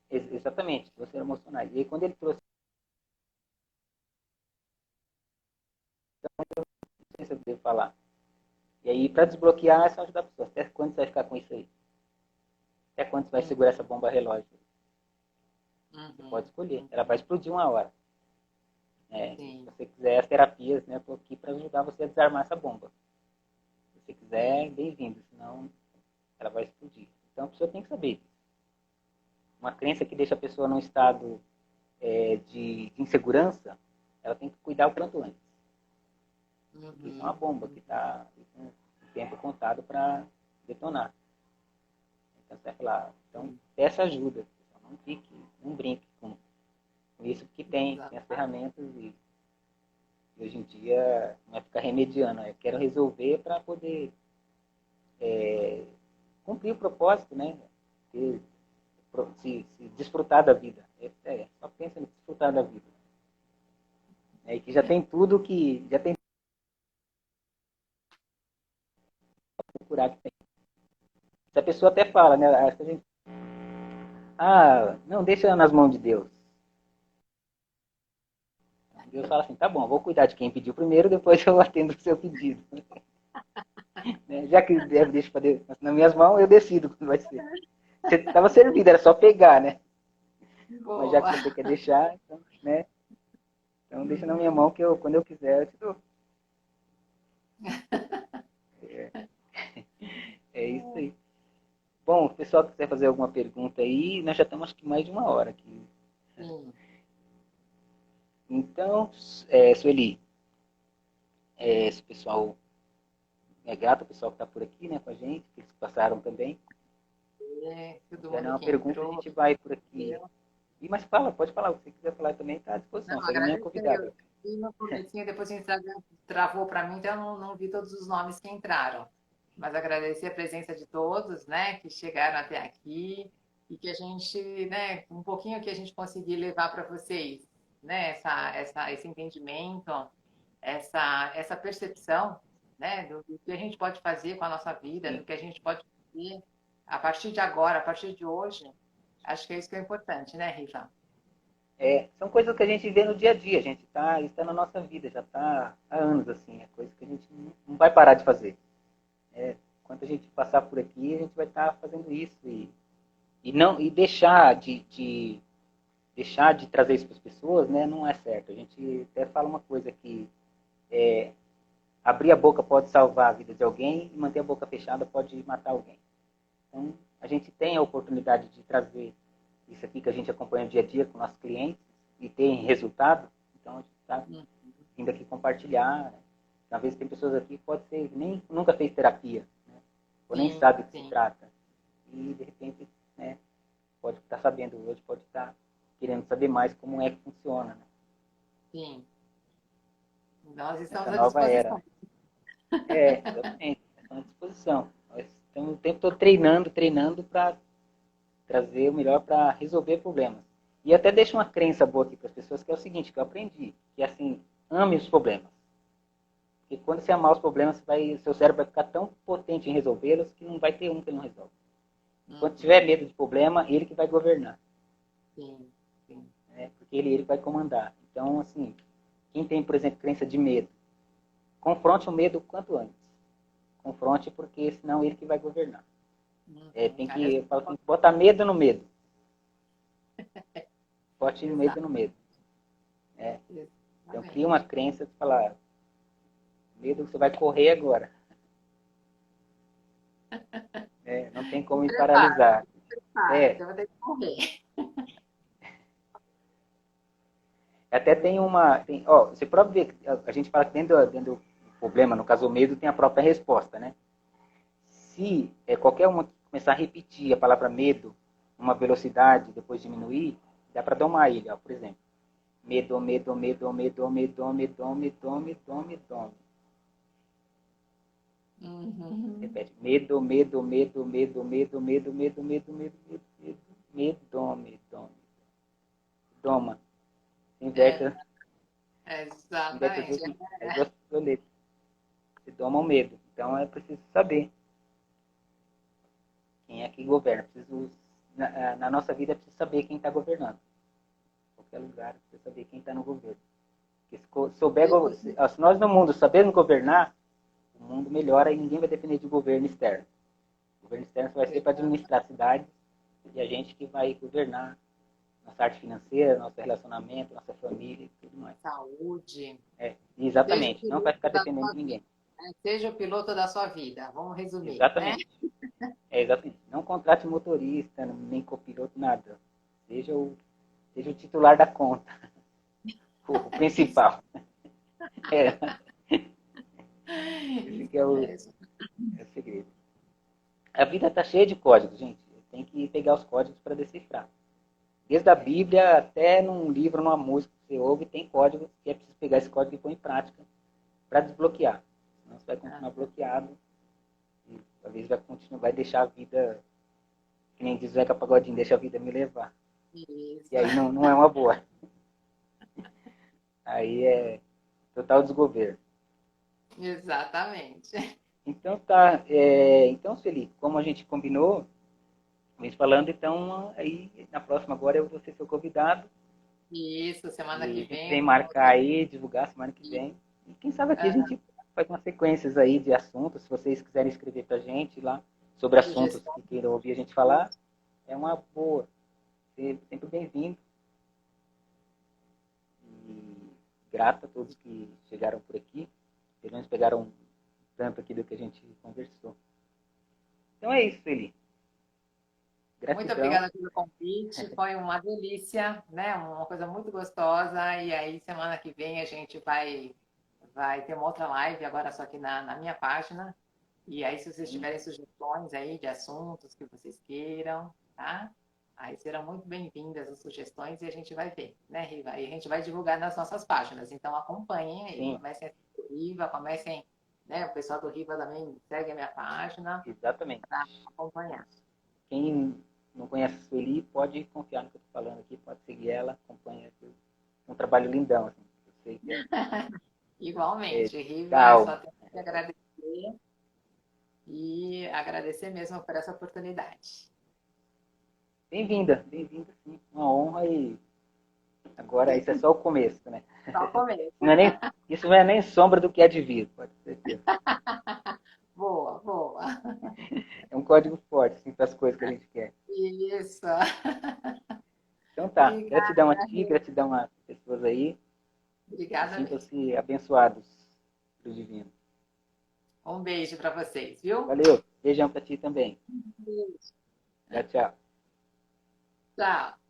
Exatamente, você emocionais. E aí quando ele trouxe falar. E aí, para desbloquear, é só ajudar a pessoa. Até quando você vai ficar com isso aí? Até quando você vai segurar essa bomba relógio? Você pode escolher. Ela vai explodir uma hora. Se você quiser, as terapias, né, estou aqui para ajudar você a desarmar essa bomba. Se você quiser, bem-vindo. Senão, ela vai explodir. Então, a pessoa tem que saber disso. Uma crença que deixa a pessoa num estado de insegurança, ela tem que cuidar o quanto antes. Isso é uma bomba que está com o tempo contado para detonar. Então, você vai falar, então, peça ajuda. Não brinque com isso, porque tem as ferramentas e hoje em dia não é ficar remediando, eu quero resolver para poder cumprir o propósito, né? Se desfrutar da vida. Só pensa em desfrutar da vida. E que já tem tudo que... Já tem procurar que tem. Se a pessoa até fala, né? Acho que a gente... não, deixa nas mãos de Deus. Deus fala assim, tá bom, vou cuidar de quem pediu primeiro, depois eu atendo o seu pedido. Já que deve deixar para Deus nas minhas mãos, eu decido quando vai ser. Você estava servido, era só pegar, né? Boa. Mas já que você quer deixar, então, né? Então deixa na minha mão que quando eu quiser, eu te dou. É isso aí. Bom, o pessoal que quiser fazer alguma pergunta aí, nós já estamos acho que mais de uma hora aqui. Então, Sueli, esse pessoal é grato, o pessoal que está por aqui, né, com a gente, que eles passaram também. Todo Se mundo uma que pergunta, entrou. a gente vai por aqui. Mas pode falar, o que você quiser falar também está à disposição. Você é minha convidada. E no comecinho, depois o Instagram travou para mim, então eu não vi todos os nomes que entraram. Mas agradecer a presença de todos, né, que chegaram até aqui e que a gente, né, um pouquinho que a gente conseguir levar para vocês, né, esse entendimento, essa percepção, né, do que a gente pode fazer com a nossa vida, do que a gente pode fazer a partir de agora, a partir de hoje. Acho que é isso que é importante, né, Riva? São coisas que a gente vê no dia a dia, isso está na nossa vida, já está há anos assim, é coisa que a gente não vai parar de fazer. Quando a gente passar por aqui, a gente vai estar fazendo isso e deixar de trazer isso para as pessoas, né, não é certo. A gente até fala uma coisa que abrir a boca pode salvar a vida de alguém e manter a boca fechada pode matar alguém. Então, a gente tem a oportunidade de trazer isso aqui que a gente acompanha dia a dia com nossos clientes e tem resultado, então a gente está vindo aqui compartilhar. Às vezes tem pessoas aqui que pode ser nem nunca fez terapia, né? Ou nem sabe o que se trata. E de repente, né, pode estar sabendo hoje, pode estar querendo saber mais como é que funciona. Né? Sim. Nós estamos Essa à nova disposição. era. Exatamente. Estamos à disposição. Nós estamos o tempo todo treinando para trazer o melhor para resolver problemas. E até deixo uma crença boa aqui para as pessoas, que é o seguinte, que eu aprendi, que é assim, ame os problemas. Porque quando você amar os problemas, seu cérebro vai ficar tão potente em resolvê-los que não vai ter um que ele não resolve. Quando tiver medo de problema, ele que vai governar. Sim. Porque ele vai comandar. Então, assim, quem tem, por exemplo, crença de medo, confronte o medo o quanto antes. Confronte, porque senão ele que vai governar. Eu falo assim, botar medo no medo. Bote medo no medo. Então, cria uma crença de falar, medo, você vai correr agora. Não tem como me paralisar. Eu vou ter que correr. Até tem você pode ver que a gente fala que dentro do problema, no caso o medo, tem a própria resposta, né? Se qualquer uma começar a repetir a palavra medo, uma velocidade, depois diminuir, dá para domar ele, por exemplo. Medo, medo, medo, medo, medo, medo, medo, medo, medo. Repete. Medo, medo, medo, medo, medo, medo, medo, medo, medo, medo, medo, medo. Doma. Inverte. Exatamente. As duas letras. Você doma o medo. Então é preciso saber quem é que governa. Na nossa vida é preciso saber quem está governando. Em qualquer lugar é preciso saber quem está no governo. Porque se nós no mundo sabemos governar, o mundo melhora e ninguém vai depender de governo externo. O governo externo só vai ser para administrar a cidade e a gente que vai governar nossa arte financeira, nosso relacionamento, nossa família e tudo mais. Saúde. Exatamente, Seja o não vai ficar piloto da dependendo sua de ninguém. vida, né? Seja o piloto da sua vida, vamos resumir, né? Exatamente. Exatamente. Não contrate motorista, nem copiloto, nada. Seja o titular da conta, o principal. Esse que é o segredo. A vida está cheia de códigos, gente. Tem que pegar os códigos para decifrar. Desde a Bíblia até num livro, numa música que você ouve, tem códigos que é preciso pegar esse código e pôr em prática para desbloquear. Senão você vai continuar bloqueado e talvez vai deixar a vida, que nem diz o Zeca Pagodinho, deixa a vida me levar. Isso. E aí não é uma boa. Aí é total desgoverno. Exatamente. Então tá. Então, Sueli, como a gente combinou, vem falando, então aí na próxima agora eu vou ser seu convidado. Isso, semana E que a gente vem. vem marcar aí, divulgar semana que vem. E quem sabe aqui a gente faz umas sequências aí de assuntos, se vocês quiserem escrever pra gente lá sobre assuntos Sugestão. que queiram ouvir a gente falar, é uma boa. Sempre bem-vindo. E grato a todos que chegaram por aqui. Pelo menos pegaram um tanto aqui do que a gente conversou. Então é isso, Eli. Gratidão. Muito obrigada pelo convite, foi uma delícia, né? Uma coisa muito gostosa. E aí, semana que vem, a gente vai ter uma outra live, agora só que na minha página. E aí, se vocês tiverem sugestões aí de assuntos que vocês queiram, tá? Aí serão muito bem-vindas as sugestões e a gente vai ver, né, Riva? E a gente vai divulgar nas nossas páginas. Então, acompanhem aí. Sim. Comecem a seguir o Riva, comecem, né? O pessoal do Riva também segue a minha página. Exatamente. Para acompanhar. Quem não conhece a Sueli, pode confiar no que eu estou falando aqui, pode seguir ela, acompanha. É um trabalho lindão, assim. Eu sei que Igualmente, Riva, só tenho que agradecer e agradecer mesmo por essa oportunidade. Bem-vinda sim. Uma honra e agora isso é só o começo, né? Só o começo. Isso não é nem sombra do que é de vir, pode ter certeza. Boa, boa. É um código forte, assim, para as coisas que a gente quer. Isso. Então tá, Obrigada, gratidão a ti, gratidão às pessoas aí. Obrigada mesmo. Sintam-se abençoados do divino. Um beijo para vocês, viu? Valeu, beijão para ti também. Beijo. Tchau, tchau. Tchau.